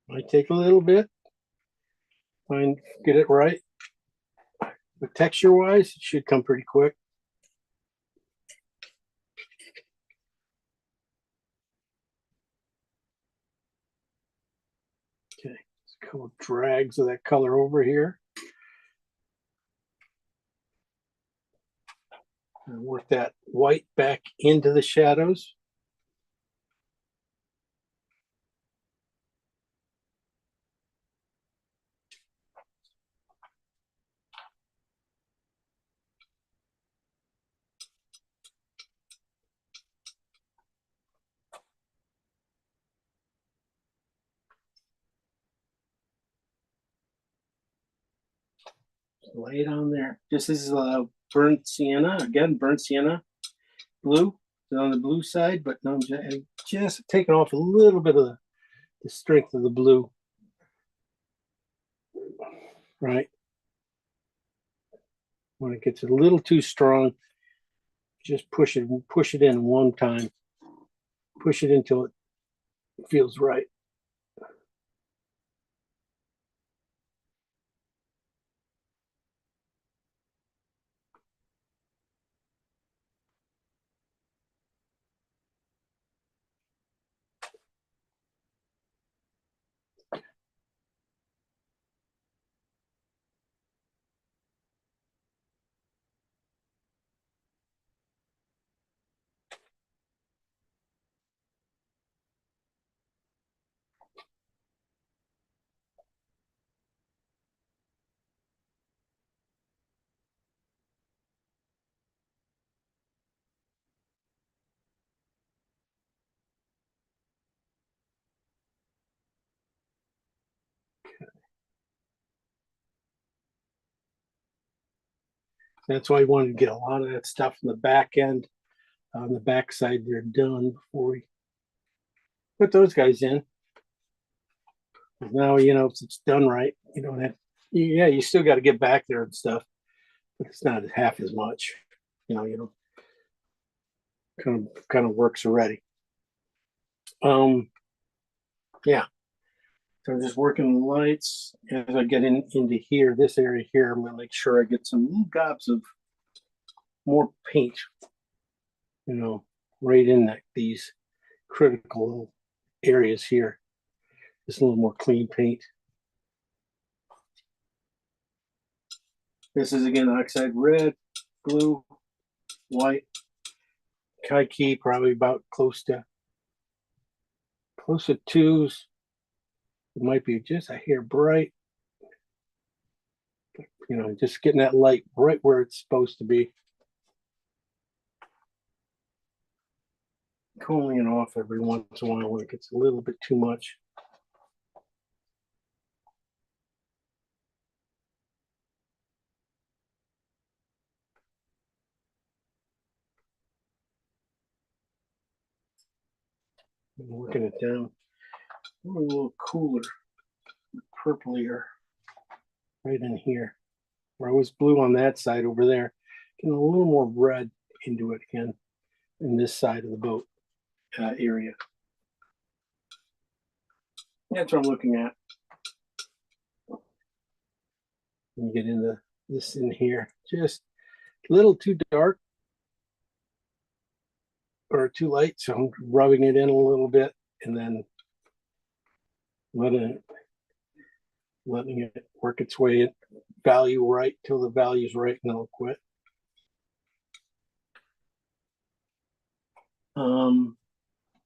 Might take a little bit. Get it right. But texture wise, it should come pretty quick. Okay, a couple drags of that color over here. And work that white back into the shadows. Lay it on there. This is burnt sienna. Again, burnt sienna blue. It's on the blue side, but no, I'm just taking off a little bit of the strength of the blue. Right. When it gets a little too strong, just push it in one time. Push it until it feels right. That's why I wanted to get a lot of that stuff in the back end, on the back side. They're done before we put those guys in. Now, you know, if it's done right, you don't have, yeah, you still got to get back there and stuff, but it's not half as much, you know, kind of works already. Yeah. So I'm just working the lights as I get into here, this area here. I'm gonna make sure I get some little gobs of more paint, you know, right in these critical areas here. Just a little more clean paint. This is again oxide red, blue, white, khaki, probably about close to twos. It might be just a hair bright. You know, just getting that light right where it's supposed to be. Cooling it off every once in a while when it gets a little bit too much. I'm working it down. A little cooler, purplier, right in here. Where I was blue on that side over there, getting a little more red into it again in this side of the boat area. That's what I'm looking at. When you get into this in here, just a little too dark or too light, so I'm rubbing it in a little bit and then letting it work its way in, value right till the value's right, and then I'll quit.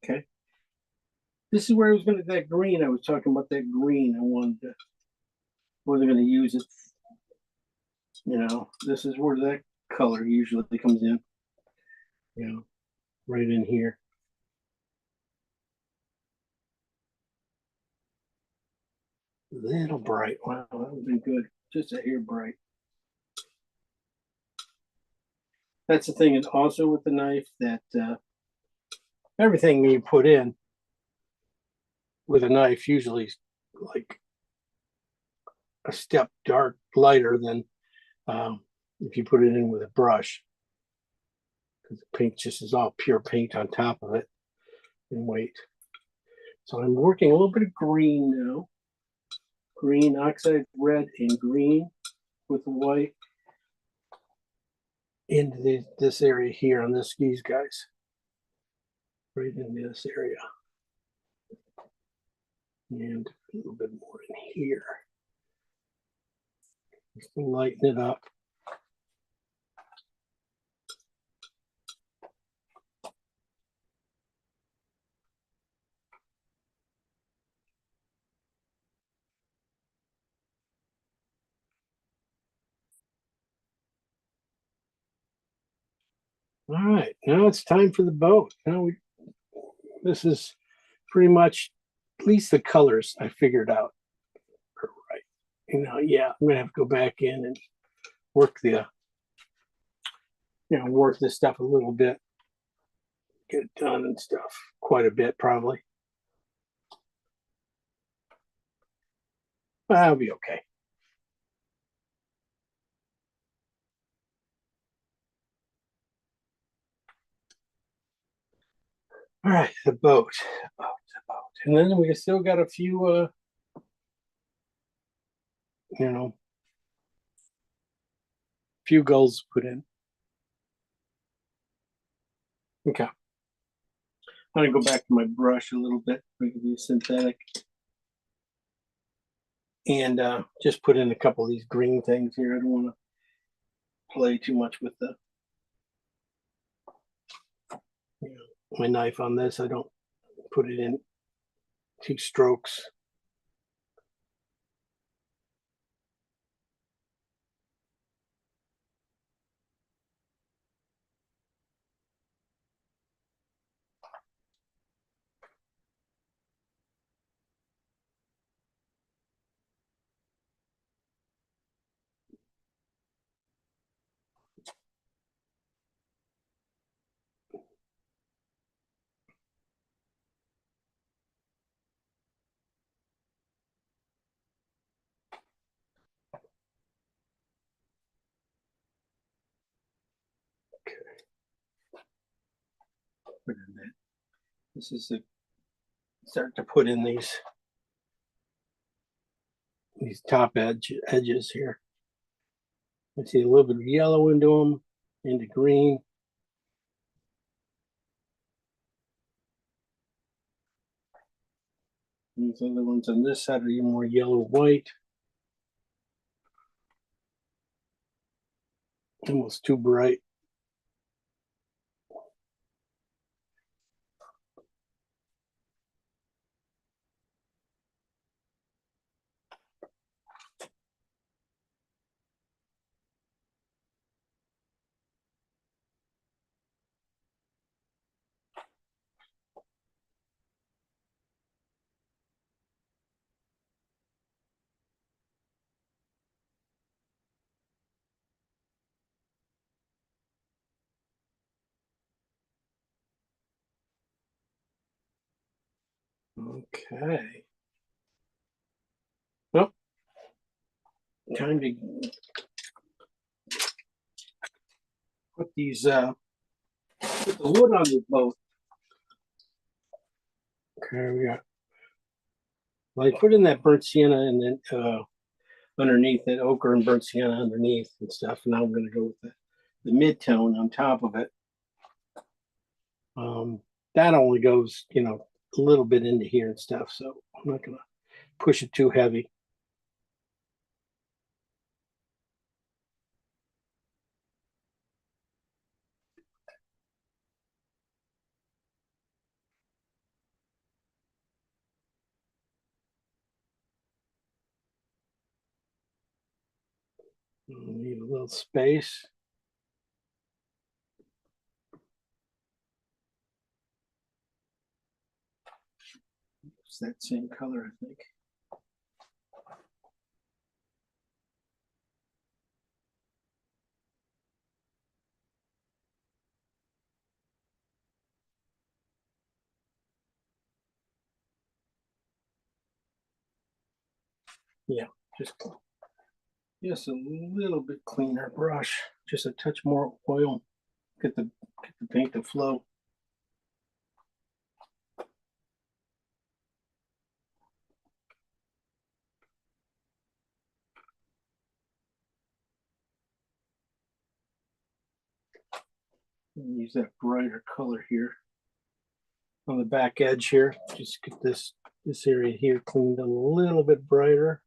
Okay. This is where I was going to that green. I was talking about that green. I wasn't going to use it. You know, this is where that color usually comes in. You know, right in here. A little bright. Wow, that would have been good. Just a hair bright. That's the thing, is also with the knife that everything you put in with a knife usually is like a step lighter than if you put it in with a brush, because the paint just is all pure paint on top of it and weight. So I'm working a little bit of green now. Green, oxide red, and green with the white into this area here on these guys. Right in this area. And a little bit more in here. Just to lighten it up. All right, now it's time for the boat. This is pretty much, at least the colors I figured out are right. You know, yeah, I'm gonna have to go back in and work the, work this stuff a little bit, get it done and stuff, quite a bit probably. But I'll be okay. All right, the boat. And then we still got a few, few gulls put in. Okay. I'm gonna go back to my brush a little bit, make it be synthetic. And just put in a couple of these green things here. I don't want to play too much with the my knife on this. I don't put it in 2 strokes. Put in that. This is the start to put in these top edges here. I see a little bit of yellow into them, into green. These other ones on this side are even more yellow white. Almost too bright. Okay. Well, time to put these put the wood on the boat. Okay, we got. Well, I put in that burnt sienna and then underneath that ochre and burnt sienna underneath and stuff. And now I'm going to go with the mid-tone on top of it. That only goes, a little bit into here and stuff. So I'm not going to push it too heavy. Leave a little space. It's that same color, I think. Yeah, just a little bit cleaner brush, just a touch more oil. Get the paint to flow. Use that brighter color here on the back edge here. Just get this area here cleaned a little bit brighter.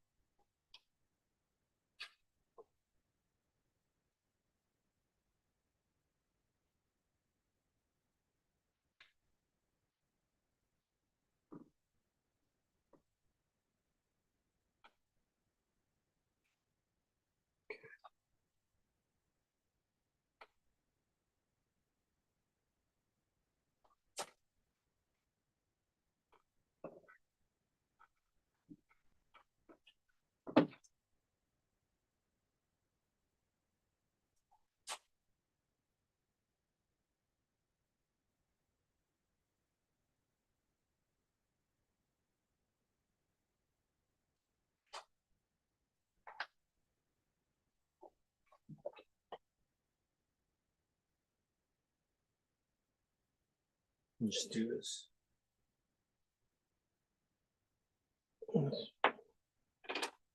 Let's do this.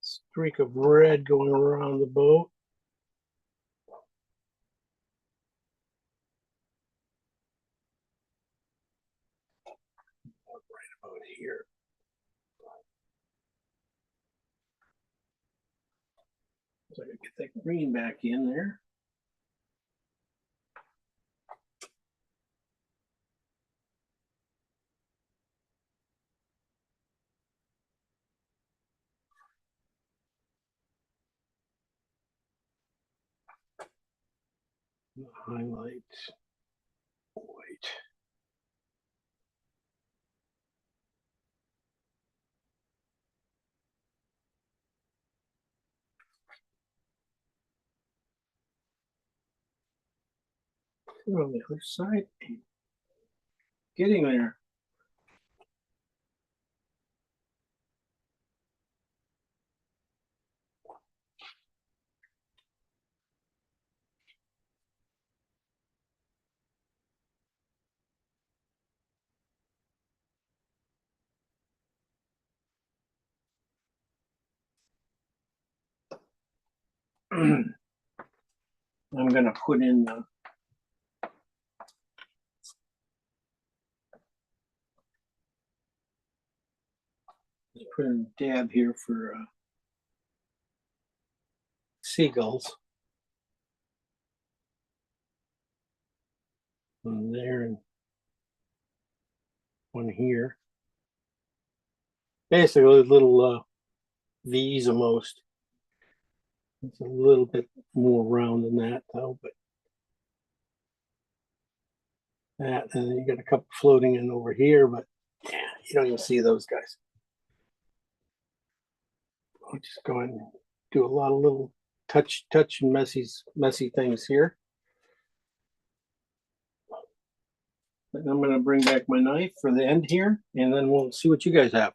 Streak of red going around the boat. Right about here. So I gotta get that green back in there. Highlight white. On the other side, getting there. I'm gonna put in just put in a dab here for seagulls. One there and one here. Basically little V's almost. It's a little bit more round than that though, but that, and then you got a couple floating in over here, but yeah, you don't even see those guys. I'll just go and do a lot of little touch and messy things here. And I'm gonna bring back my knife for the end here, and then we'll see what you guys have.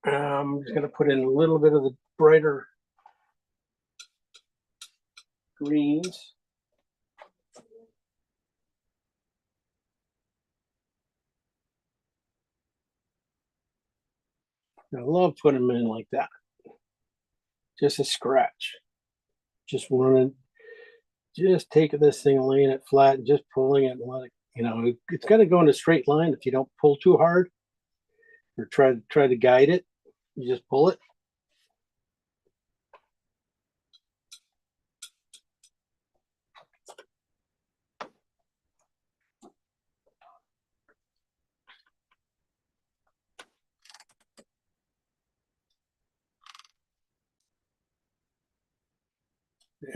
I'm just gonna put in a little bit of the brighter greens. I love putting them in like that. Just a scratch. Just running, just taking this thing, laying it flat, and just pulling it and let it, you know, it's got to go in a straight line. If you don't pull too hard or try to guide it, you just pull it.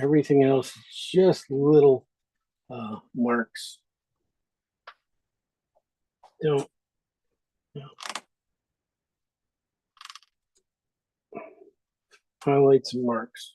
Everything else is just little marks. Don't. Highlights and marks.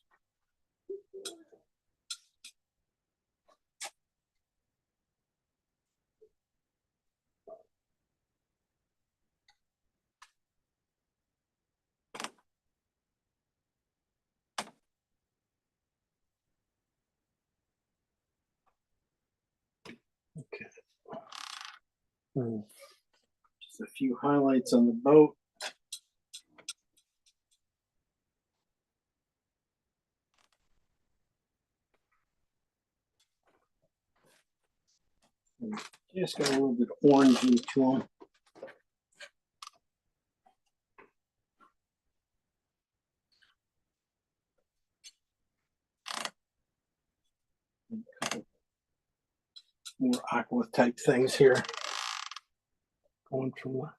Okay. Just a few highlights on the boat. Just got a little bit of orange in each one. More aqua type things here. Going from the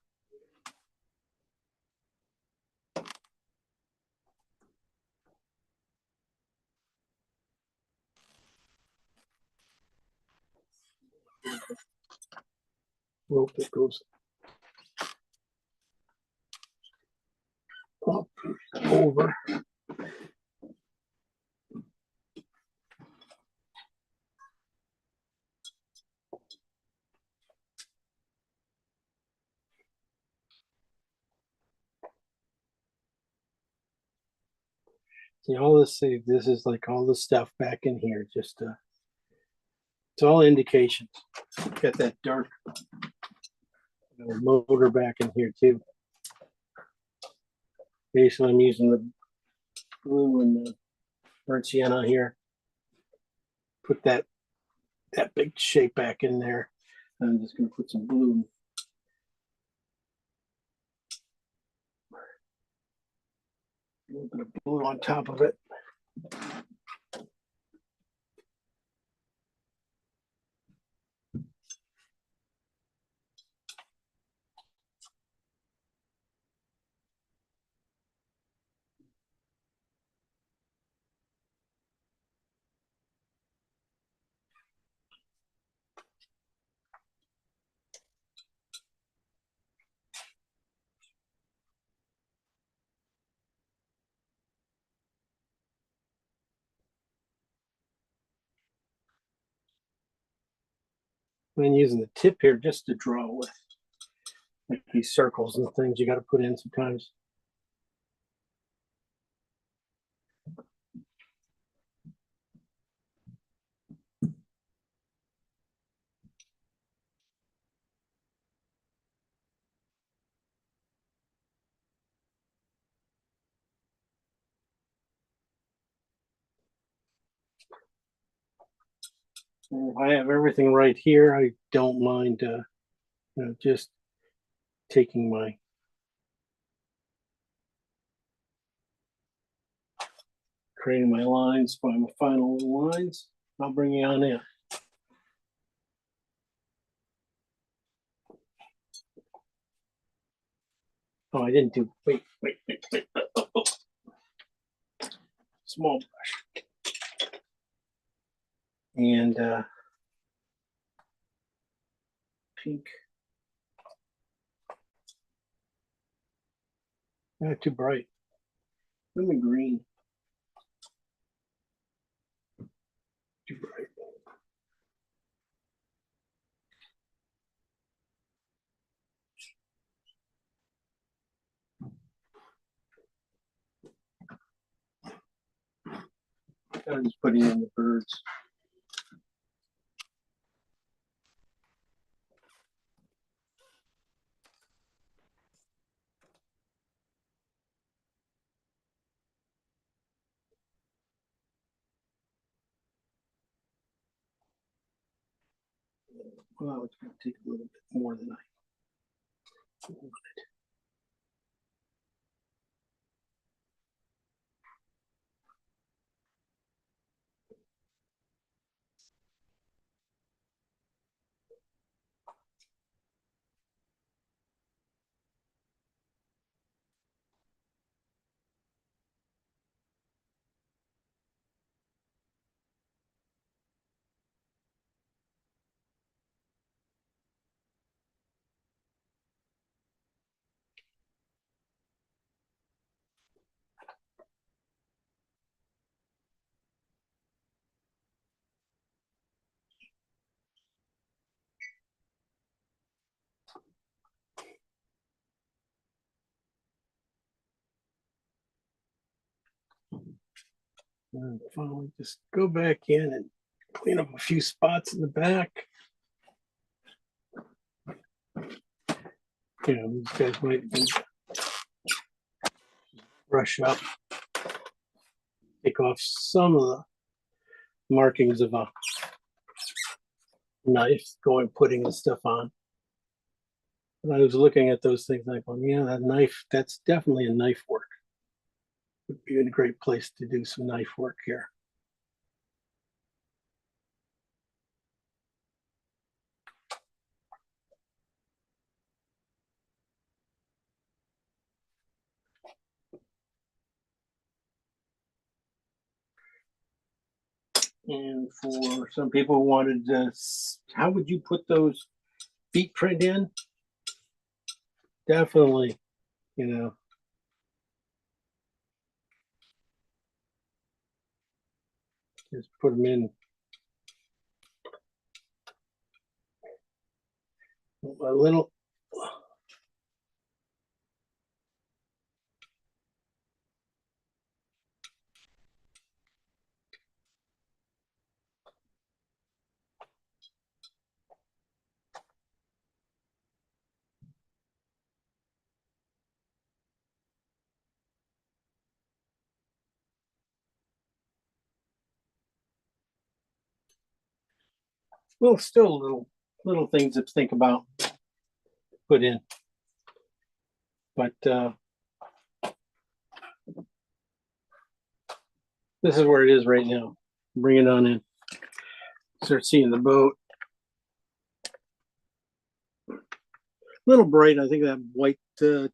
rope that goes up, over. See all this, this is like all the stuff back in here, just It's all indications. Got that dark motor back in here too. Basically, I'm using the blue and the burnt sienna here. Put that big shape back in there. I'm just going to put some blue. A little bit of blue on top of it. I'm using the tip here just to draw with, like these circles and things you got to put in sometimes. If I have everything right here, I don't mind just taking my creating my lines by my final little lines. I'll bring you on in. Oh, I didn't do, wait. Oh. Small brush. And pink. Not too bright. Let me green. Too bright. I'm just putting in the birds. Well, it's going to take a little bit more than I wanted. And finally, just go back in and clean up a few spots in the back. You know, these guys might be brush up, take off some of the markings of a knife going putting the stuff on. When I was looking at those things, like, well, yeah, that knife, that's definitely a knife work. Would be a great place to do some knife work here. And for some people who wanted to, how would you put those feet print in? Definitely, you know. Just put them in a little. well, still little things to think about, put in. But this is where it is right now. Bring it on in. Start seeing the boat. A little bright. I think that white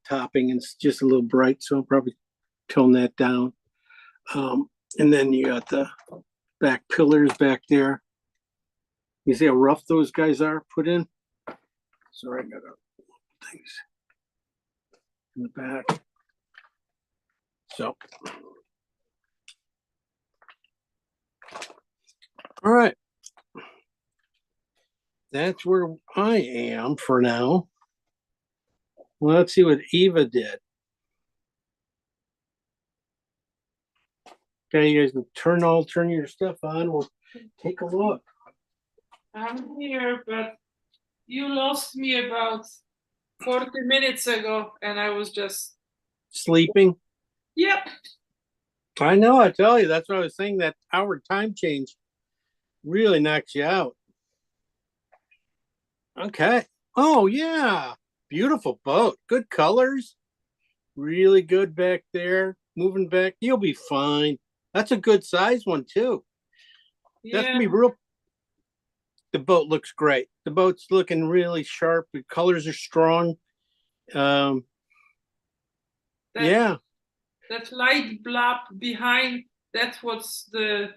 topping is just a little bright, so I'll probably tone that down. And then you got the back pillars back there. You see how rough those guys are put in? So I got things in the back. So, all right. That's where I am for now. Well, let's see what Eva did. Okay, you guys can turn your stuff on. We'll take a look. I'm here, but you lost me about 40 minutes ago, and I was just, Sleeping. yep. I know, I tell you, that's what I was saying. That hour time change really knocks you out. Okay. Oh, yeah. Beautiful boat. Good colors. Really good back there. Moving back. You'll be fine. That's a good size one, too. That's Yeah, gonna be real. The boat looks great. The boat's looking really sharp. The colors are strong. that, Yeah. that light blob behind, that's what's that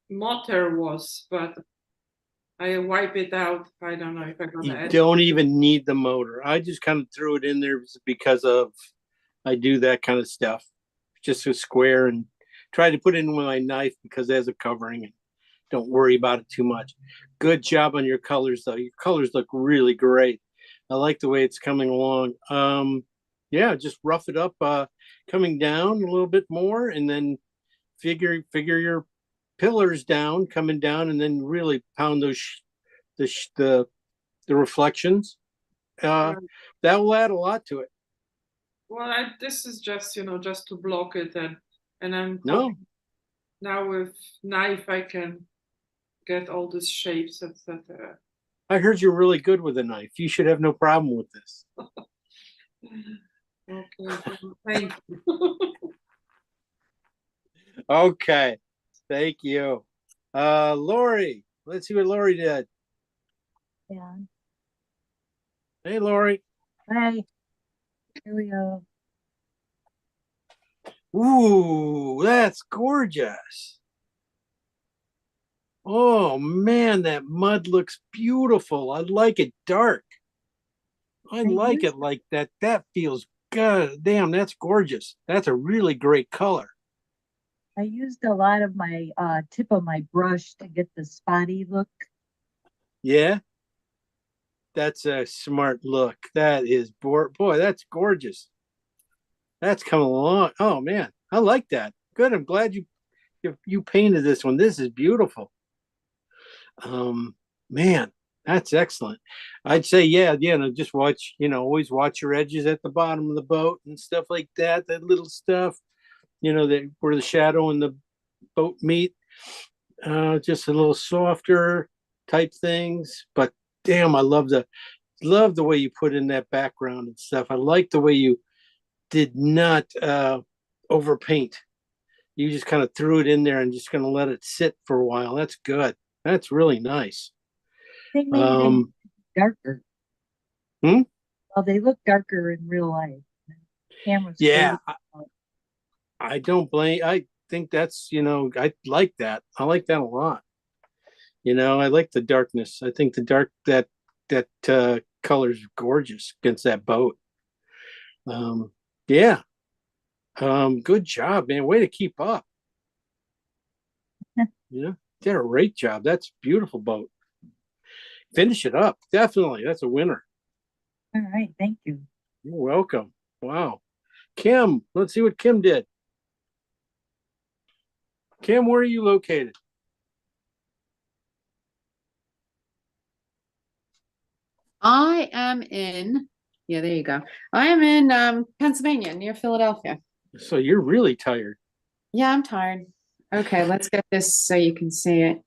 motor was, but I wipe it out. I don't know if I'm You gonna add. don't even need the motor. I just kind of threw it in there because of I do that kind of stuff. Just a square and try to put it in with my knife because it has a covering and don't worry about it too much. Good job on your colors though. Your colors look really great. I like the way it's coming along. Yeah, just rough it up coming down a little bit more and then figure your pillars down, coming down, and then really pound those the reflections. That will add a lot to it. Well, this is just, just to block it, and I'm No, hoping now with knife I can get all these shapes, etc. I heard you're really good with a knife. You should have no problem with this. Okay, thank you. Okay, thank you. Lori, let's see what Lori did. Yeah. Hey, Lori. Hi. Here we go. Ooh, that's gorgeous. Oh man, that mud looks beautiful. I like it dark. I like it like that. That feels good. Damn, that's gorgeous. That's a really great color. I used a lot of my tip of my brush to get the spotty look. Yeah. That's a smart look. That is, boy, that's gorgeous. That's coming along. Oh man, I like that. Good. I'm glad you painted this one. This is beautiful. Man, that's excellent. I'd say, yeah, just watch, always watch your edges at the bottom of the boat and stuff like that. That little stuff, where the shadow and the boat meet. Just a little softer type things. But damn, I love the way you put in that background and stuff. I like the way you did not overpaint. You just kind of threw it in there and just gonna let it sit for a while. That's good. That's really nice. They made it darker. Hmm? Well, they look darker in real life. Cameras. Yeah. I don't blame. I think that's, I like that. I like that a lot. I like the darkness. I think the dark that color's gorgeous against that boat. Yeah. Good job, man. Way to keep up. Yeah, did a great job. That's a beautiful boat. Finish it up. Definitely. That's a winner. All right, thank you. You're welcome. Wow. Kim, let's see what Kim did. Kim, where are you located? I am in, yeah, there you go. I am in Pennsylvania, near Philadelphia. So you're really tired. Yeah, I'm tired. Okay, let's get this so you can see it.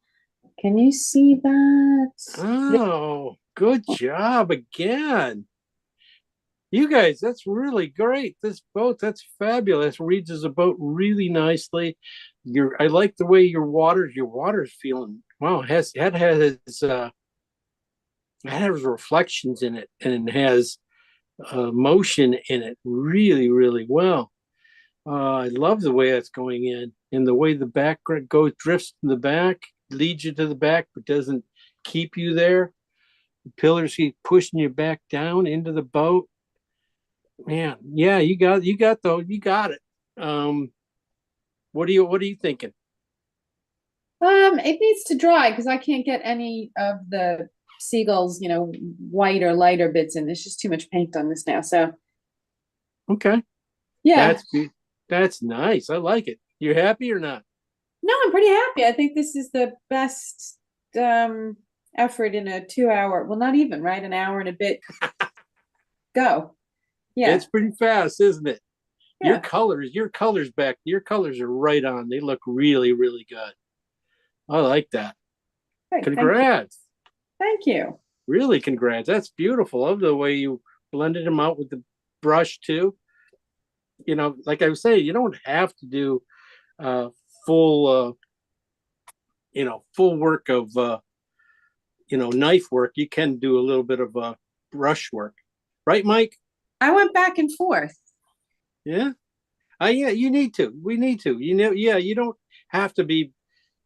Can you see that? Oh, good job again. You guys, that's really great. This boat, that's fabulous. Reads as a boat really nicely. I like the way your water's feeling. Wow, it has reflections in it and it has motion in it really, really well. I love the way it's going in and the way the background drifts to the back, leads you to the back, but doesn't keep you there. The pillars keep pushing you back down into the boat. Man, yeah, you got it. What are you thinking? It needs to dry because I can't get any of the seagulls, white or lighter bits in. There's just too much paint on this now. So Okay. yeah. That's nice. I like it. You happy or not? No, I'm pretty happy. I think this is the best effort in a 2-hour, well, not even, right? An hour and a bit. Go. Yeah. It's pretty fast, isn't it? Yeah. Your colors are right on. They look really, really good. I like that. Great, Congrats. Thank you. Really, congrats. That's beautiful. I love the way you blended them out with the brush too. Like I was saying, you don't have to do full work of knife work. You can do a little bit of brush work, right, Mike? I went back and forth. Yeah. Yeah, you need to. We need to. Yeah, you don't have to be.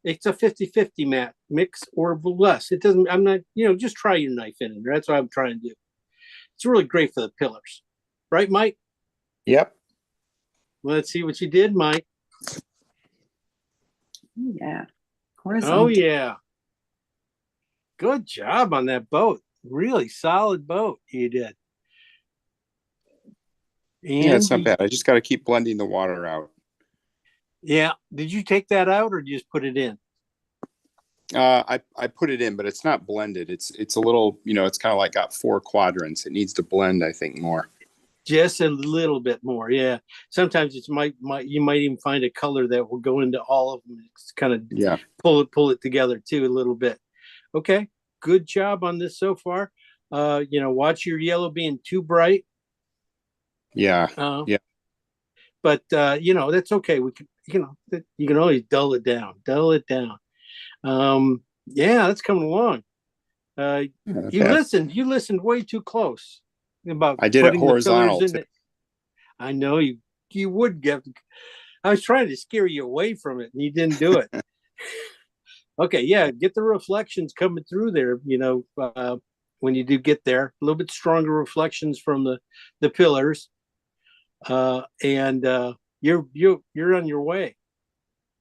It's a 50-50 mat mix or less. It doesn't. I'm not. Just try your knife in it. That's what I'm trying to do. It's really great for the pillars, right, Mike? Yep. Let's see what you did, Mike. Yeah. Oh yeah. Good job on that boat. Really solid boat you did. And Yeah, it's not bad. I just got to keep blending the water out. Yeah. Did you take that out or just put it in? I put it in, but it's not blended. It's a little, it's kind of like got 4 quadrants. It needs to blend, I think, more. Just a little bit more, yeah. Sometimes you might even find a color that will go into all of them. It's kind of pull it together too a little bit. Okay, good job on this so far. Watch your yellow being too bright. Yeah. Yeah. But that's okay. We can, you can always dull it down. Yeah, that's coming along. You listened way too close about. I did it horizontal. I know you would get. I was trying to scare you away from it, and you didn't do it. Okay, yeah, get the reflections coming through there. When you do get there, a little bit stronger reflections from the pillars, and you're on your way.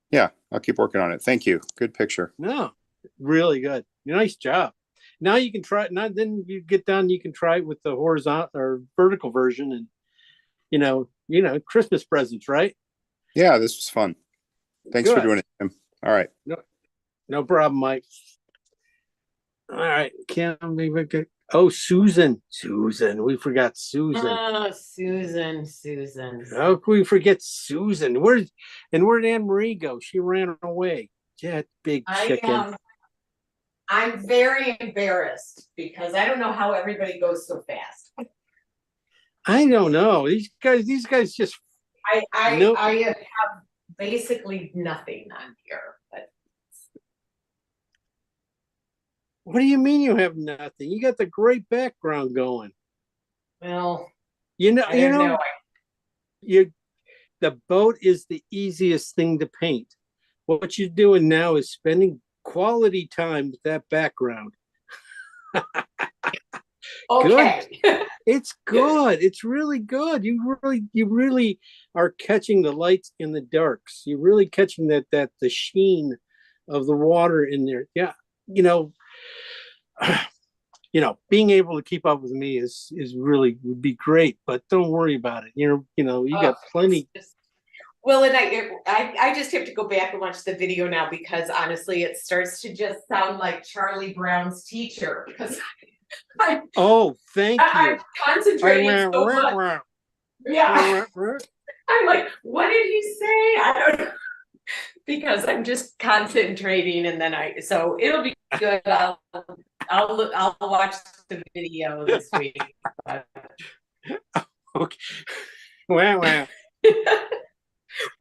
Yeah, I'll keep working on it. Thank you. Good picture. No, really good. Nice job. Now you can try it. Now then you get done, you can try it with the horizontal or vertical version, and Christmas presents, right? Yeah, this was fun. Thanks for doing it, Tim. All right. No problem, Mike. All right, oh, Susan, we forgot Susan. Oh, Susan. How can we forget Susan? Where'd Anne Marie go? She ran away. That big chicken. I'm very embarrassed because I don't know how everybody goes so fast. I don't know. These guys just. I have basically nothing on here. But what do you mean you have nothing? You got the great background going. Well, the boat is the easiest thing to paint. What you're doing now is spending quality time with that background. okay. Good. It's good. It's really good. You really are catching the lights in the darks. You're really catching the sheen of the water in there. Yeah. Being able to keep up with me is really would be great, but don't worry about it. You got plenty. Well, and I just have to go back and watch the video now because honestly, it starts to just sound like Charlie Brown's teacher because Thank you. I'm concentrating so much. Yeah. I'm like, what did he say? I don't know. because I'm just concentrating, and then so it'll be good. I'll watch the video this week. Okay. Wow, wow.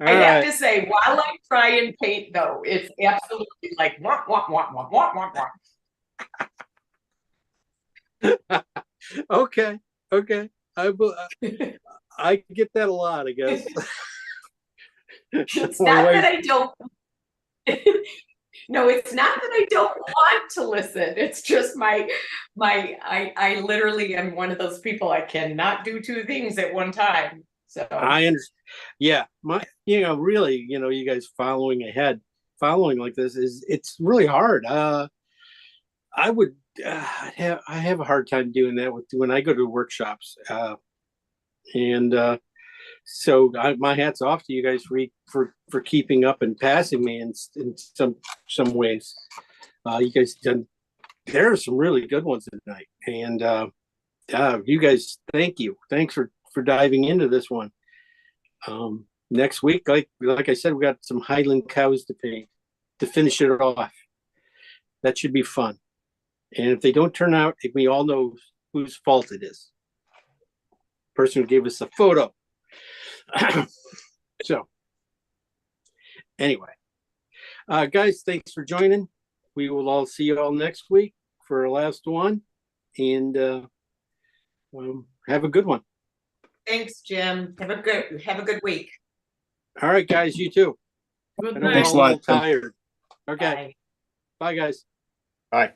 I have to say, while I try and paint, though, it's absolutely like wah, wah, wah, wah, wah, wah, wah. Okay. Okay. I get that a lot, I guess. It's My not wife- that I don't. No, it's not that I don't want to listen. It's just I literally am one of those people. I cannot do two things at one time. So I understand. Yeah, really, you guys following like this it's really hard. I have a hard time doing that when I go to workshops. So my hat's off to you guys for keeping up and passing me in some ways. You guys done. There are some really good ones tonight, and you guys, thank you. Thanks for diving into this one. Next week, like I said, we got some Highland cows to paint to finish it off. That should be fun. And if they don't turn out, we all know whose fault it is. Person who gave us a photo. So anyway, guys, thanks for joining. We will all see you all next week for our last one, and have a good one. thanks, Jim. Have a good week. All right, guys, you too. Good I know we're night. Thanks a all lot, Tim. tired. Okay, Bye. bye, guys. Bye.